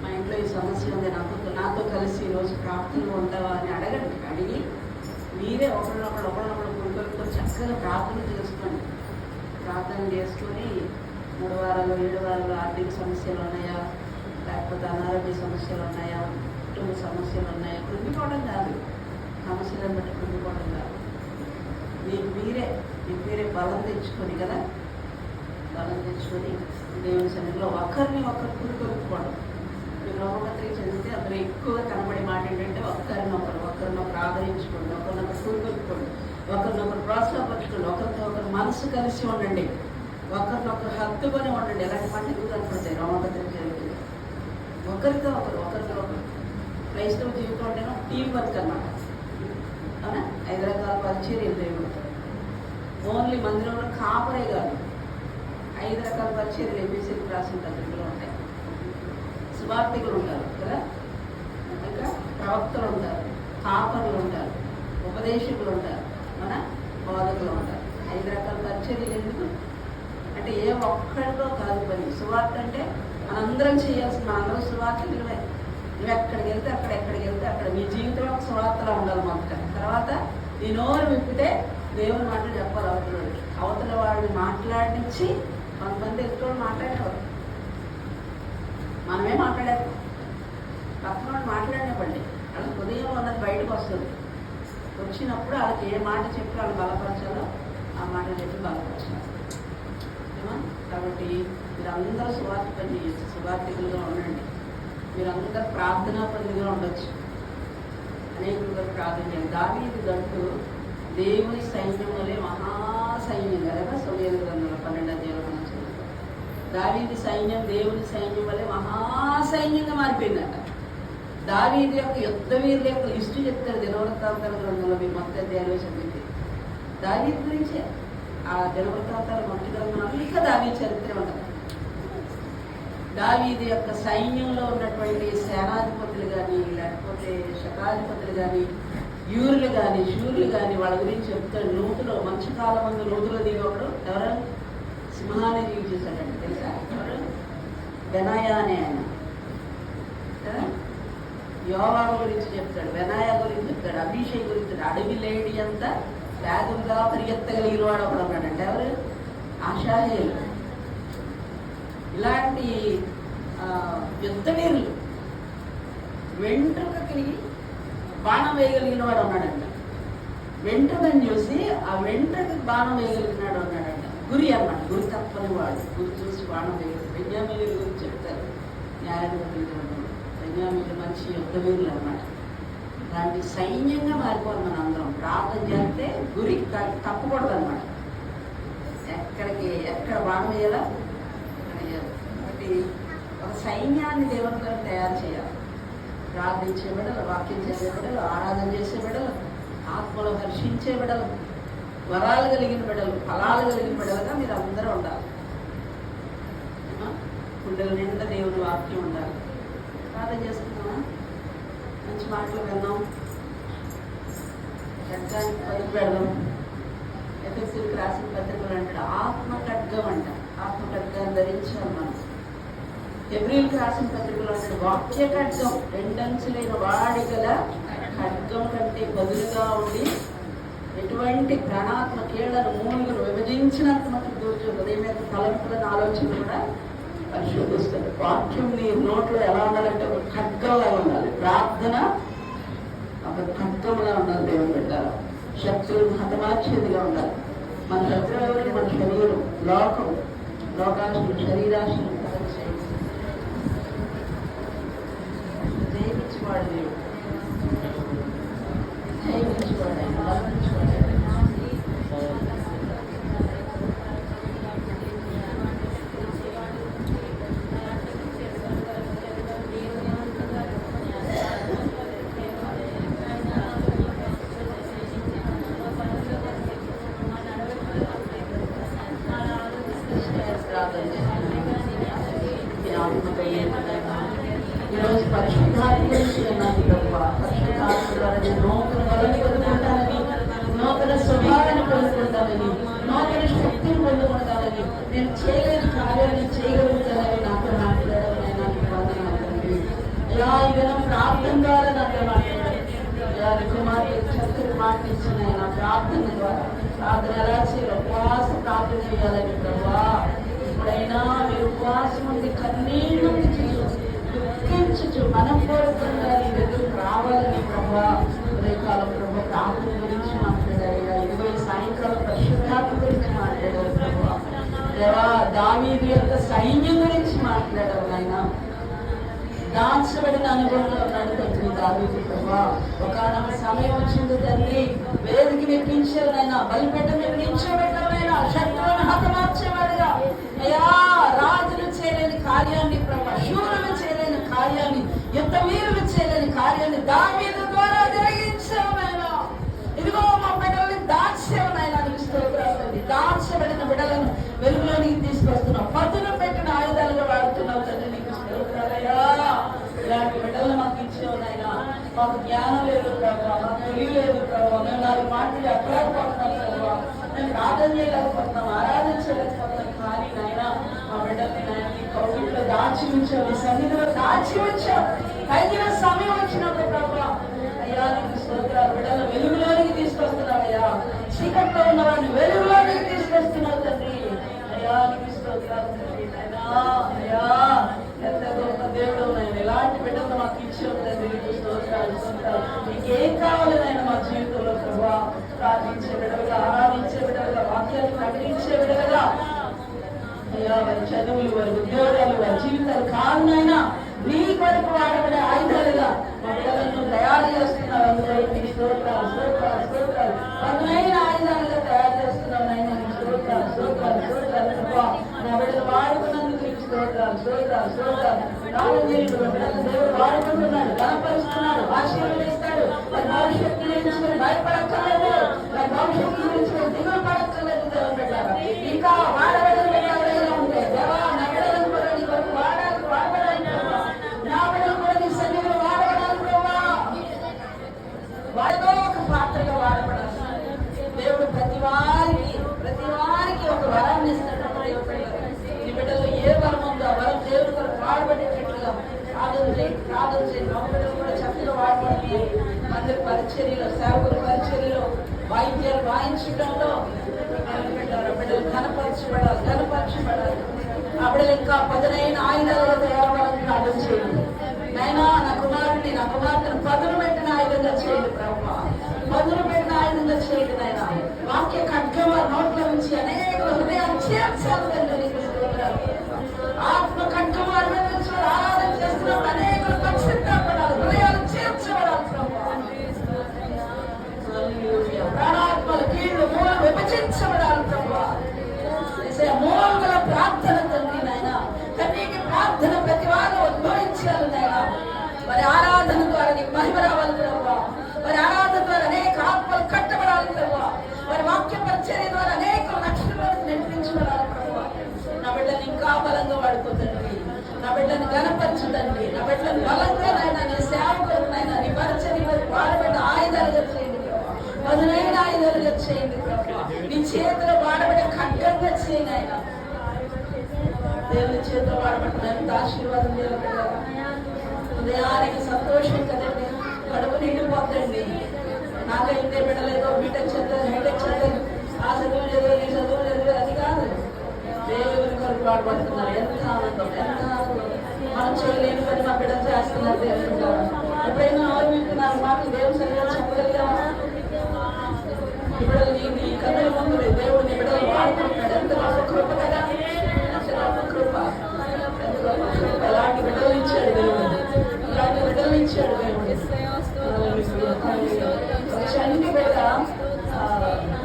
మా ఇంట్లో ఈ సమస్య ఉంది, నాతో కలిసి ఈరోజు ప్రార్థనలు ఉంటావా అని అడగండి. అడిగి మీరే ఒకరినొకరు కొనుక్కొని చక్కగా ప్రార్థన చేసుకోండి. ప్రార్థన చేసుకొని 3 వారాలు 7 వారాలు ఆర్థిక సమస్యలు ఉన్నాయా, లేకపోతే అనారోగ్య సమస్యలు ఉన్నాయా, కుటుంబ సమస్యలు ఉన్నాయా, కృంగిపోవడం కాదు, సమస్యలను బట్టి కృంగిపోవడం కాదు. మీకు మీరే బలం తెచ్చుకొని కదా, బలం తెచ్చుకొని దేవుని సన్నిధిలో ఒకరిని ఒకరు పురుకొల్పుకోవడం. మీరు రోమపత్రిక చదివితే అందులో ఎక్కువగా కనబడే మాట ఏంటంటే ఒకరినొకరు ఆదరించుకోండి, ఒకరినొకరు పురుకొల్పుకోండి, ఒకరినొకరు ప్రోత్సాహపరచుకోండి, ఒకరితో ఒకరు మనసు కలిసి ఉండండి, ఒకరినొకరు హత్తుకొని ఉండండి. ఎలాంటి మాట ఎక్కువ కనపడతాయి రోమపత్రిక చదివితే. ఒకరితో ఒకరు క్రైస్తవ జీవితం అంటే టీం వర్క్ అన్నమాట. అవునా? 5 రకాల పరిచర్యలు లేవు. ఓన్లీ మందిరంలో కాపరే కాదు, 5 రకాల పరిచర్యలు ఎబిసికి రాసిన పత్రికలో ఉంటాయి. సువార్థికులు ఉంటారు కదా, ఇంకా ప్రవక్తలు ఉంటారు, కాపరులు ఉంటారు, ఉపదేశకులు ఉంటారు, మన బోధకులు ఉంటారు. 5 రకాల పరిచర్యలు ఎందుకు అంటే ఏ ఒక్కడితో కాదు పని. సువార్త అంటే మనందరం చేయాల్సిన, మనందరం సువార్థికులమే. నువ్వు ఎక్కడికి వెళ్తే అక్కడ మీ జీవితంలో ఒక సువార్తలా ఉండాలి మొదట. తర్వాత నీ నోరు విప్పితే దేవుని మాటలు చెప్పాలి అవతల వాడిని మాట్లాడించి. కొంతమంది ఎక్కువ మాట్లాడేవారు, మనమే మాట్లాడారు, పక్కన వాడు మాట్లాడినప్పండి వాళ్ళ హృదయం ఉన్నది బయటకు వస్తుంది. వచ్చినప్పుడు వాళ్ళకి ఏ మాట చెప్పి వాళ్ళు బలపరచాలో ఆ మాట చెప్పి బలపరచాలి. కాబట్టి మీరందరూ సువార్త పని చేయొచ్చు, సువార్థికులుగా ఉండండి. మీరందరూ ప్రార్థనా పనులుగా ఉండొచ్చు. అనేకులుగా ప్రార్థన చేయాలి. దావీదు గట్టు దేవుని సైన్యం వలె మహాసైన్యంగా కదా, సమూయేలు గ్రంథంలో 12వ అధ్యాయంలో మనం చదువుతాం. దావీదు సైన్యం దేవుని సైన్యం వలె మహాసైన్యంగా మారిపోయిందట. దావీదు యొక్క యుద్ధ వీరుల యొక్క లిస్టు చెప్తారు దినవృత్తాంతాల గ్రంథంలో. మీరు మొత్తం అధ్యాయంలో చదివితే దావీదు గురించే ఆ దినవృత్తాంతాల మొదటి గ్రంథంలో ఇంకా దావీదు చరిత్ర ఉంటుంది. దావీదు యొక్క సైన్యంలో ఉన్నటువంటి సేనాధిపతులు కానీ, లేకపోతే శతాధిపతులు కానీ, యూరులు కానీ, శూరులు కానీ వాళ్ళ గురించి చెప్తాడు. నూతులో మంచి కాలం ముందు నూతులో దిగొకడు ఎవరు సింహాన్ని దిగి చూశాడంటే తెలుసా? ఎవరు? బెనాయా అనే ఆయన కదా. యోవాబు గురించి చెప్తాడు, బెనాయా గురించి చెప్తాడు, అభిషేక్ గురించి. అడవి లేడి అంతా వేగంగా పరిగెత్తగలిగిన వాడు ఒకడు ఉన్నాడంటే ఎవరు? ఆషాహేలు. ఇలాంటి యుద్ధవీరులు. వెంట్రుకకి బాణం వేయగలిగిన వాడు ఉన్నాడంట. వెంట్రుకని చూసి ఆ వెంట్రుకకి బాణం వేయగలిగినాడు ఉన్నాడంట. గురి అన్నమాట, గురి తప్పని వాడు. గురి చూసి బాణం వేయగలిగి. బెన్యామీల గురించి చెప్తారు న్యాయాధిపతులు. బెన్యామీలు మంచి యుద్ధవీరులు అన్నమాట. అలాంటి సైన్యంగా మారిపోవాలి మన అందరం. ప్రార్థన చేస్తే గురి తప్పకూడదు అనమాట. ఎక్కడ బాణం వేయాలా కాబట్టి ఒక సైన్యాన్ని దేవుని కొరకు తయారు చేయాలి. ప్రార్థించే బిడ్డలు, వాక్యం చేసే బిడ్డలు, ఆరాధన చేసే బిడ్డలు, ఆత్మలో హర్షించే బిడ్డలు, వరాలు కలిగిన బిడ్డలు, ఫలాలు కలిగిన బిడ్డలుగా మీరు అందరూ ఉండాలి. గుండెల నిండా దేవుని వాక్యం ఉండాలి. ప్రార్థన చేసుకుందామా? మంచి మాటలు విన్నాం, ఖడ్గానికి పదుపు పెడదాం. ఎఫెసీయులకు రాసిన పత్రికలు అంటాడు ఆత్మ ఖడ్గం అంట. ఆత్మ ఖడ్గాన్ని ధరించాలి మనం. హెబ్రీయులకు రాసిన పత్రికలు అంటాడు వాక్య ఖడ్గం, 2 అంచులైన వాడి గల ఖడ్గం కంటే బదులుగా ఉండి ఎటువంటి ప్రాణాత్మ కీళ్లను మూలుగులు విభజించినంత మటుకు దూర్చు హృదయం యొక్క తలంపులను ఆలోచనలు కూడా పరిశోధిస్తుంది. వాక్యం నీ నోట్లో ఎలా ఉండాలంటే ఒక ఖడ్గంలా ఉండాలి. ప్రార్థన ఒక ఖడ్గంలా ఉండాలి. దేవుని పెట్టాలి. శత్రువులు హతమార్చేదిగా ఉండాలి. మన శత్రువు ఎవరు? మన శరీరం, లోకాశులు, శరీరాశులు జయించేవాడు దేవుడు. జయించేవాడు ఆయన, బలపరిచేవాడు. ఈరోజు పరిశుద్ధాత్మ గురించి అన్నాను ప్రభా. పరిశుద్ధాత్మ ద్వారా నేను నూతన బలాన్ని పొందుకుంటానని, నూతన స్వభావాన్ని పొందుకుంటానని, నూతన శక్తిని పొందుకుంటానని, నేను చేయలేని కార్యాన్ని చేయగలుగుతానని నాతో మాట్లాడడం నాకు వందనాలు. ఇలా ఇదైనా ప్రార్థన ద్వారా నాతో మాట్లాడారు. ఇలా కుమార్తె చక్కటి మాట ఇచ్చిన నా ప్రార్థన ద్వారా ప్రార్థన ఎలా చేయాలి, ఉపవాస ప్రార్థన చేయాలని ప్రభా. ఇప్పుడైనా మీరు ఉపవాసం ఉంది కన్నీళ్ళు దుఃఖించు మనపూర్వకంగా నీ దగ్గరకు రావాలని ప్రభా. ఉదయకాలం ప్రభా ప్రార్థన గురించి మాట్లాడారు. ఇదిగో ఈ సాయంకాలం పరిశుద్ధాత్మ గురించి మాట్లాడారు ప్రభా. దేవా దావీదు యొక్క సైన్యం గురించి మాట్లాడారు ఆయన. దాచబడిన అనుభవంలో ఉన్నాడు తండ్రి దావీదు ప్రభా. ఒకనొక సమయం వచ్చింది తండ్రి, వేదిక మెప్పించారు నాయన, బలిపెట్ట మీరు నిల్చోబెట్టారైనా శత్రువును హతమార్చేవాడుగా. అయ్యా రాజులు చేయలేని కార్యాన్ని ప్రభా, శూరులు చేయలేని కార్యాన్ని, యుద్ధ వీరులు చేయలేని కార్యాన్ని దావీదు ద్వారా జరిగించామైనా. ఇదిగో మా బిడ్డల్ని దాచేవనైనా నీకు స్తోత్రాలు. దాచబడిన బిడ్డలను వెలుగులోనికి తీసుకొస్తున్నావు, పదులు పెట్టిన ఆయుధాలుగా వాడుతున్నావు తండ్రి, నీకు స్తోత్రాలయ్యా. ఇలాంటి బిడ్డలను మాకు ఇచ్చేవనైనా. మాకు జ్ఞానం లేదు ప్రభావ, మాకు తెలివి లేదు ప్రభావ, మేము 4 మాటలు ఎక్కలేకపోతున్నాం ప్రభావ, మేము ప్రార్థన చేయలేకపోతున్నాం, ఆరాధన చేయలేకపోతున్నాం. కానీ నాయన మా బిడ్డల్ని నాయన నీ కౌగిట్లో దాచి ఉంచావు, నీ సన్నిధిలో దాచి ఉంచావు. తగిన సమయం వచ్చినప్పుడు ప్రభావ అయ్యా నీకు స్తోత్రాలు. బిడ్డలను వెలుగులోనికి తీసుకొస్తున్నావయ్యా, చీకట్లో ఉన్న వాడిని వెలుగులోనికి తీసుకొస్తున్నావు తండ్రి. అయ్యా నీకు స్తోత్రాలు తండ్రి. అయ్యా ఎంత గొప్ప దేవుడు నాయన, ఎలాంటి బిడ్డలు మాకు ఇచ్చావు తండ్రి, నీకు స్తోత్రాలు స్తోత్రాలు. నీకేం కావాలి నాయన మా జీవితంలో ప్రభా. ప్రార్థించే బిడ్డలుగా, ఆరాధించే బిడ్డలుగా, వాక్యాన్ని ప్రకటించే బిడ్డలుగా అయ్యా వారి చదువులు, వారి ఉద్యోగాలు, వారి జీవితాలు కాదు నాయన నీ కొరకు వాడబడే ఆయుధాలుగా మా బిడ్డలను తయారు చేస్తున్నావు. అందులో నీకు స్తోత్రాలు స్తోత్రాలు స్తోత్రాలు. పదునైన ఆయుధాలుగా తయారు చేస్తున్నావు నాయన, నీకు స్తోత్రాలు స్తోత్రాలు స్తోత్రాలు ప్రభా. నా బిడ్డలు వాడుకున్నందుకు నీకు స్తోత్రాలు స్తోత్రాలు స్తోత్రాలు. దేవుడు వాడుకుంటున్నాడు, బలపరుస్తున్నాడు, ఆశీర్వదిస్తాడు. వారి భవిష్యత్తు గురించి భయపడక్కర్లేదు, వారి భవిష్యత్తు గురించి దిగులు పడక్కర్లేదు. దేవుని బిడ్డలారా ఇంకా వాడబడిన బిడ్డలు ఉంటే దేవా నా బిడ్డలను కూడా నీ వరకు వాడబడాలి ప్రభా. నా బిడ్డలు కూడా నీ సన్నిధిలో వాడబడాలి ప్రభా. వాడితో ఒక పాత్రగా వాడబడాలి. దేవుడు ప్రతి వారికి ఒక వరాన్ని ఇస్తాడు. నీ బిడ్డలో ఏ వరం ఉందో ఆ వరం దేవుడు కొరకు వాడబడేటట్లుగా ప్రార్థన చేయి. మా బిడ్డలు కూడా చక్కగా వాడబడి మందిర పరిచర్యలో, సేవకుల పరిచర్యలో, వాయిద్యాలు వాయించడంలో బిడ్డలు ఘనపరచబడాలి. ఆ బిడ్డలు ఇంకా పదునైన ఆయుధాలుగా తయారవ్వాలని ప్రార్థన చేయండి నాయనా. నా కుమార్తెను పదును పెట్టిన ఆయుధంగా చేయండి ప్రభావ, పదును పెట్టిన ఆయుధంగా చేయండి నాయన. వాక్య ఖడ్గం నోట్ల నుంచి అనేక హృదయాలు చేర్చాలి తండ్రి, నీకు స్తోత్రాలు. ఆత్మ ఖడ్గం నుంచి ఆరాధన చేస్తున్నప్పుడు అనేకులు పశ్చాత్తాపడాలి, హృదయాలు చేర్చబడాలి ప్రభావ. ప్రాణాత్మల కీళ్ళు మూలం విభజించబడాలి ప్రభావ. మూలంగల ప్రార్థన తండ్రి నాయన, కన్నీటి ప్రార్థన ప్రతి వారు ఉద్భవించాలి నాయన. మరి ఆరాధన ద్వారా నీకు మహిమ రావాలి ప్రభావ. మరి ఆరాధన ద్వారా అనేక ఆత్మలు కట్టబడాలి ప్రభావ. మరి వాక్య పరిచర్య ద్వారా అనేక లక్షణాలను నడిపించబడాలి ప్రభావ. నా బిడ్డని ఇంకా బలంగా వాడుకోతండి, నా బిడ్డని ఘనపరచుదండి, నా బిడ్డని బలంగా నాయన నీ సేవకులకు నాయన నీ పరిచర్య వాడబడ్డ ఆయుధాలుగా చేయండి ప్రభావ, పదునైన ఆయుధాలుగా చేయండి ప్రభావ. నీ చేతిలో వాడబడే ఖడ్గంగా చేయండి ఆయన. దేవుని చేతిలో వాడబడిన ఎంత ఆశీర్వాదం దేవుడు. ఉదయానికి సంతోషం కదండి, కడుపు నిండిపోతండి. నాకైతే బిడ్డలేదో బీటెక్ చదివారు, హైటెక్ చదివారు, ఆ చదువు చదివారు, ఈ చదువు చదివారు, అది కాదు. దేవుని కొరకు వాడబడుతున్నారు. ఎంత ఆనందం, ఎంత ఆనందం. మనం చేయలేని పని మా బిడ్డలు చేస్తున్నారు. దేవుడు ఎప్పుడైనా ఆలోచిస్తున్నారు మాకు దేవుని సరిగా చెప్పగలిగామా? ఇప్పుడు నీ కథల ముందు దేవుడు నీ బిడ్డలు వాడుకుంటున్నాడు. ఎంత గొప్ప కృప కదా, ఎంత గొప్ప కృప, ఎంత గొప్ప కృప. ఎలాంటి బిడ్డలు ఇచ్చాడు దేవుడు, ఇలాంటి బిడ్డలు ఇచ్చాడు దేవుడు. చంటి బిడ్డ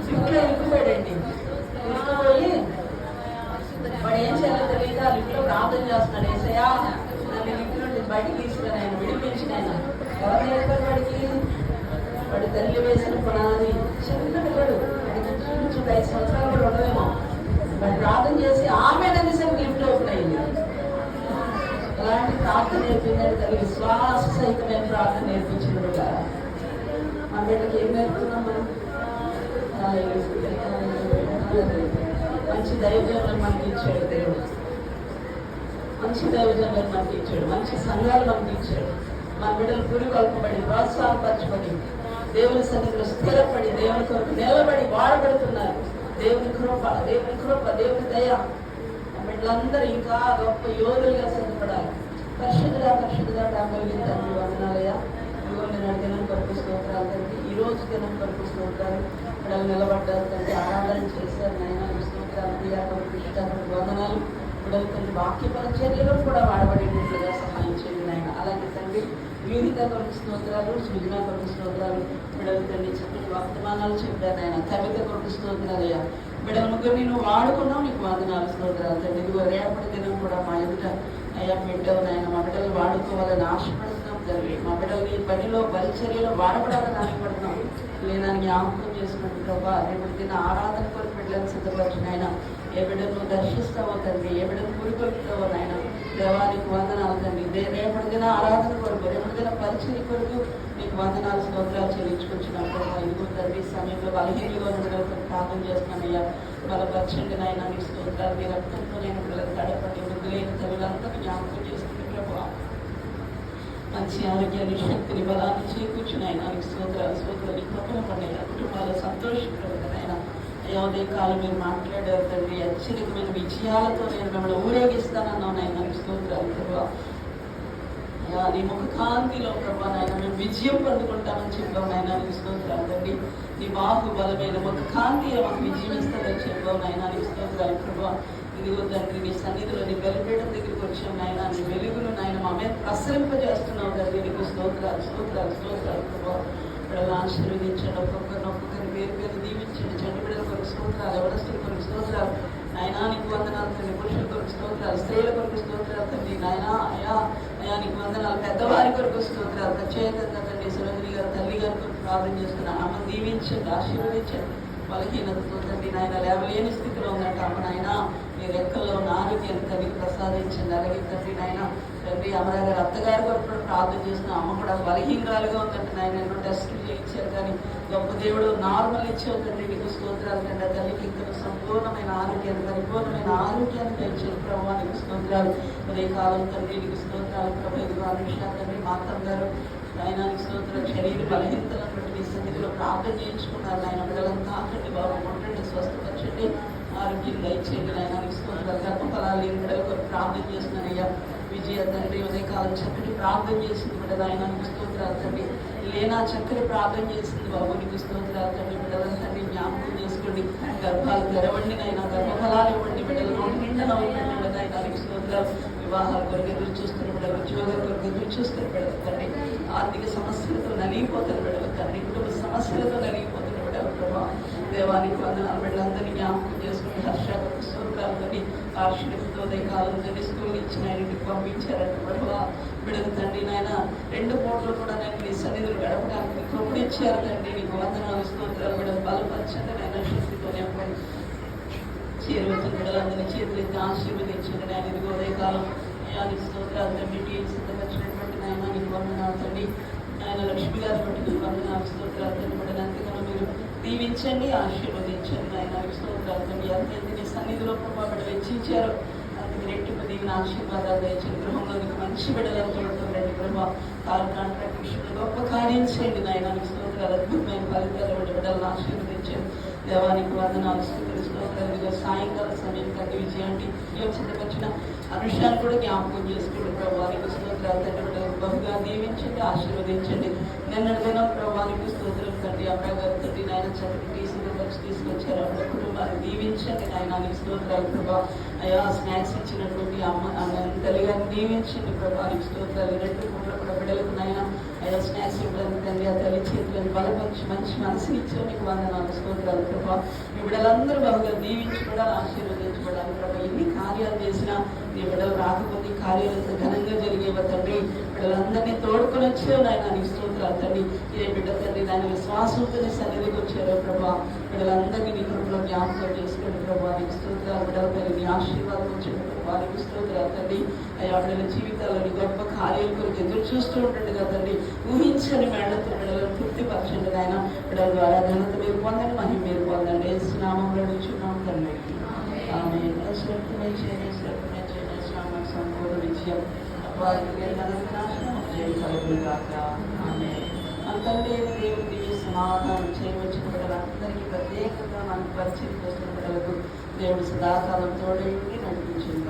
లిఫ్ట్లో ఇరుక్కుపోయాడండి. ఇరుక్కుపోయి వాడు ఏం చేయాలో తెలియక లిఫ్ట్లో ప్రార్థన చేస్తున్నాడు. ఏసయ్యా నన్ను లిఫ్ట్ నుండి బయటకు తీసుకుని ఆయన విడిపించిన ఆయన. ఎవరు నేర్పారు వాడికి? వాడి తల్లి వేసిన పునాది. చిన్న పిల్లడు, 5 సంవత్సరాలు కూడా ఉండవేమో. వాడు ప్రార్థన చేసి ఆమె అనేసరికి లిఫ్ట్ ఓపెన్ అయింది. ఎలాంటి ప్రార్థన నేర్పిందని తల్లి విశ్వాస సహితమైన ప్రార్థన నేర్పించింది కదా. మన బిడ్డకి ఏం నేర్పుతున్నాం మనం? మంచి దైవజనులను మనకి ఇచ్చాడు దేవుడు, మంచి దైవజనులను మనకి ఇచ్చాడు, మంచి సంఘాలు మనకి ఇచ్చాడు. మన బిడ్డలు పురికొల్పబడి ప్రోత్సాహపరచబడి దేవుని సన్నిధిలో స్థిరపడి దేవుని కొరకు నిలబడి వాడబడుతున్నారు. దేవుని కృప, దేవుని కృప, దేవుని దయ. మన బిడ్డలందరూ ఇంకా గొప్ప యోధులుగా సిద్ధపడాలి. పరిశుద్ధుగా డాంబలిగిన తండ్రి వందనాలయ్యా. ఇదిగో నేను దినం కొరకు స్తోత్రాలు తండ్రి. ఈ రోజు దినం కొరకు స్తోత్రాలు. బిడ్డలు నిలబడ్డారు తండ్రి, ఆరాధన చేశారు నాయన. స్తోత్రాలు ప్రియా కొరకు ఇష్ట కొరకు వందనాలు. బిడ్డలు తండ్రి వాక్య పరిచర్యలో కూడా వాడబడేటట్లుగా సహాయం చేయండి నాయన. అలాగే తండ్రి యూనిత కొరకు స్తోత్రాలు, సృజన కొరకు స్తోత్రాలు. బిడ్డలు తండ్రి చక్కటి వర్తమానాలు చెప్పారు నాయన. కవిత కొరకు స్తోత్రాలయ్యా. బిడ్డల ముగ్గురు నువ్వు వాడుకున్నావు, నీకు వందనాలు స్తోత్రాలు తండ్రి. ఇదిగో రేపటి దినం కూడా మా ఎదుట అయ్యా బిడ్డలు నాయన మా బిడ్డలు వాడుకోవాలని ఆశపడుతున్నాం తండ్రి. మా బిడ్డలు ఈ పనిలో పరిచర్యలో వాడబడాలని ఆశపడుతున్నాం. లేదని జ్ఞాపకం చేసుకున్నట్టు ప్రభావ రేపటి దిన ఆరాధన కొరకు బిడ్డలను సిద్ధపరిచిన ఆయన. ఏ బిడ్డను దర్శిస్తావో తండ్రి, ఏ బిడ్డను పురికొల్పుతావో నాయన. దేవానికి వందనాలు తండ్రి. రేపటి దిన ఆరాధన కొరకు, రేపటి దిన పరిచర్య కొరకు నీకు వందనాలు స్తోత్రాలు చెల్లించుకొచ్చినాం ప్రభావ. ఇదిగో తండ్రి సమయంలో బలహీనగా ఉన్న బిడ్డలతో ప్రార్థన చేస్తున్నానయ్యా. బలపరచండి నాయన. నీ స్తోత్రాలు మీ రక్తంతో నేను బిడ్డలకు తడపండి. వృద్ధులైన తల్లులంతా జ్ఞాపకం చేసుకుని ప్రభావ మంచి ఆరోగ్యాన్ని, శక్తిని, బలాన్ని చేకూర్చున్నాయన. నీకు స్తోత్రాలు స్తోత్రాలు కృపణ పండిన కుటుంబాలు సంతోషపడతాయన. అదే కాలం మీరు మాట్లాడారు తండ్రి. అత్యధికమైన విజయాలతో నేను మిమ్మల్ని ఊరేగిస్తానన్నావు నాయన. నీకు స్తోత్రాలు ప్రభావ. నీ ముఖ కాంతిలో ప్రభా నాయన మేము విజయం పొందుకుంటామని చెప్పావు నాయన. నీకు స్తోత్రాలు తండ్రి. నీ బాహుబలమైన ముఖ కాంతిలో మాకు విజయం ఇస్తామని చెప్పావు నాయన. నీకు స్తోత్రాలు ప్రభా. ఇదిగో తండ్రి నీ సన్నిధిలో నీ బలిపీఠం దగ్గరికి వచ్చాం నాయన. నీ వెలుగును నాయన మా మీద ప్రసరింపజేస్తున్నావు తండ్రి. నీకు స్తోత్రాలు స్తోత్రాలు స్తోత్రాలు ప్రభా. బిడ్డలు ఆశీర్వదించండి. ఒక్కొక్కరిని పేరు పేరు దీవించండి. చెడ్డ బిడ్డల కొరకు స్తోత్రాలు, ఎవరస్తుల కొరకు స్తోత్రాలు నాయన. నీకు వందనాలు తండ్రి. పురుషుల కొరకు స్తోత్రాలు, స్త్రీల కొరకు స్తోత్రాలు తండ్రి నాయన. అయా అయా నీకు వందనాలు. పెద్దవారి కొరకు స్తోత్రాలు. ప్రత్యేకంగా తండ్రి సురంజని గారు తల్లి గారి కొరకు ప్రార్థన చేస్తున్నా. ఆమె దీవించండి, ఆశీర్వదించండి. బలహీనతతో తండ్రి నాయన లేవలేని స్థితిలో ఉందట అమ్మ నాయన. మీ రెక్కల్లో ఉన్న ఆరోగ్యాన్ని తల్లికి ప్రసాదించండి. అలాగే తండ్రి నాయన తండ్రి అమరా గారు అత్తగారి కొరకు కూడా ప్రార్థన చేసిన. అమ్మ కూడా బలహీనరాలుగా ఉందంటే నాయన. ఎన్నో టెస్టులు చేయించారు కానీ గొప్ప దేవుడు నార్మల్ ఇచ్చావు తండ్రి. నీకు స్తోత్రాలు తండ్రి. తల్లికి ఇంకా సంపూర్ణమైన ఆరోగ్యాన్ని, పరిపూర్ణమైన ఆరోగ్యాన్ని తెచ్చారు ప్రభావ. నీకు స్తోత్రాలు. అదే కాలం తండ్రి నీకు స్తోత్రాలు ప్రభు. ఇదిగో అనుష తండ్రి మాతం గారు ఆయన నీకు స్తోత్రాలు. శరీర బలహీనతలను బట్టి నీ సన్నిధిలో ప్రార్థన చేయించుకున్నారు ఆయన. బిడ్డలంతా ఆకండి బాబు, ఉండండి, స్వస్థపరచండి, ఆరోగ్యంగా ఇచ్చేయండి నాయన. నీకు స్తోత్రాలు. గర్భఫలాలు లేని బిడ్డల కొరకు ప్రార్థన చేస్తున్నానయ్యా. విజయ తండ్రి ఉదయకాలం చక్కటి ప్రార్థన చేసింది బిడ్డలు ఆయన. నీకు స్తోత్రాలు తండ్రి. లేనా చక్కటి ప్రార్థన చేసింది బాబు. నీకు స్తోత్రాలు తండ్రి. బిడ్డలను తండ్రి జ్ఞాపకం చేసుకోండి. గర్భాలు తెరవండి నాయన. గర్భఫలాలు ఇవ్వండి. బిడ్డలు నోటి నిండా ఉంటుండీ నాయన. నీకు స్తోత్రాలు. వివాహాల కొరకు ఎదురు చూస్తున్న బిడ్డలు, ఉద్యోగాల కొరకు ఎదురు చూస్తున్న బిడ్డలు తండ్రి. ఆర్థిక సమస్యలతో నలిగిపోతున్న బిడ్డలు తండ్రి. కుటుంబ సమస్యలతో నలిగిపోతున్న బిడ్డలు ప్రభావ. దేవానికి వందనాలు. బిడ్డలందరినీ జ్ఞాపకం చేసుకుని హర్ష కొరకు స్తోత్రాలు తండ్రి. ఆశీర్వదితో కాలం తండ్రి స్కూల్ ఇచ్చిన ఇంటికి పంపించారంట ప్రభావ. బిడ్డలు తండ్రి నాయన 2 పూటలు కూడా నేను నీ సన్నిధులు గడపడానికి కృపణ ఇచ్చారు తండ్రి. నీకు వందనాలు స్తోత్రాలు. బిడ్డలు బలపరచండి నాయన. శక్తితో నింపండి. చేరువచ్చిన బిడ్డలందరినీ చేతులెత్తి ఆశీర్వదించండి నాయన. ఇదిగో ఉదయకాలం నీకు స్తోత్రాలు తండ్రి. టీవీ సిద్ధపరిచినటువంటి నాయన నీకు వందనాలు తండ్రి. ఆయన లక్ష్మి గారు బట్టి నీకు వందనాలు స్తోత్రాలు తండ్రి. బిడ్డలంతగా మీరు దీవించండి, ఆశీర్వదించండి ఆయన. నీకు స్తోత్రాలు తండ్రి. అంతే నీ సన్నిధిలో ప్రభావ బిడ్డలు వెచ్చించారు. అందుకు రెట్టింపు దీవిన ఆశీర్వాదాలు దయచేయండి. గృహంలో నీకు మంచి బిడ్డలను చూడుతుండండి ప్రభావ. కాలు కాంట్రాక్ట్ విషయంలో గొప్ప కార్యం చేయండి నాయన. నీకు స్తోత్రాలు. అద్భుతమైన ఫలితాలు బిడ్డలను ఆశీర్వదించండి. దేవానికి వందనాలు స్తోత్రాలు. సాయంకాల సమయం కంటే విజయాన్ని సిద్ధపరిచిన అనుషాన్ని కూడా జ్ఞాపకం చేసుకోండి ప్రభావ. నీకు స్తోత్రాలు తండ్రి. బిడ్డలకు బహుగా దీవించండి, ఆశీర్వదించండి. నిన్నటి దినం ప్రభావ నీకు స్తోత్రం తండ్రి. అబ్బాయి గారు తండ్రి నాయన చక్కటి తీసుకొచ్చారు. అప్పుడు కుటుంబాన్ని దీవించండి నాయన. నీకు స్తోత్రాలు ప్రభావ. అయ్యా స్నాక్స్ ఇచ్చినటువంటి తల్లి గారిని దీవించండి ప్రభావ. నీకు స్తోత్రాలు. 2 పూటలు కూడా బిడ్డలకు నాయన అయ్యా స్నాక్స్ ఇవ్వడానికి తండ్రి. ఆ తల్లి చేతులను బలపరిచి మంచి మనసుని ఇచ్చావు. నీకు వందనాలు స్తోత్రాలు ప్రభావ. మీ బిడ్డలందరూ బహుగా దీవించబడాలి, ఆశీర్వదించబడాలి. దీవించబడాలి ప్రభా. ఎన్ని కార్యాలు చేసినా నీ బిడ్డలు రాకపోతే ఈ కార్యాలతో ఘనంగా జరిగేవ తండ్రి. బిడ్డలందరినీ తోడుకొని వచ్చావు నాయన, నీకు స్తోత్రాలు తండ్రి. ఏ బిడ్డ తండ్రి దాని విశ్వాసంతో నీ సన్నిధికి వచ్చారో ప్రభా, బిడ్డలందరినీ నీ కృపలో జ్ఞాపకం చేసుకోండి ప్రభా. నీకు స్తోత్రాలు. బిడ్డలపై నీ ఆశీర్వాదం వచ్చింది ప్రభా, నీకు స్తోత్రాలు తండ్రి. అయ్యా బిడ్డల జీవితాల్లో నీ గొప్ప కార్యాల కొరకు ఎదురు చూస్తూ ఉంటుంది కదండి. ఊహించని మేడతో బిడ్డలను తృప్తిపరచండి నాయన. బిడ్డల ద్వారా ఘనత మీరు పొందండి, మహిమ మీరు పొందండి. యేసు నామములో అడుగుచున్నాం తండ్రి. ఆమేన్. సంపూర్ణ విజయం అంతటే దేవుడి సమాధానం చేయవచ్చిన బిడ్డలందరికీ ప్రత్యేకంగా మనకు పరిచయం చేస్తున్న బిడ్డలకు దేవుడి సదాకాలం తోడేంటి నడిపించింది.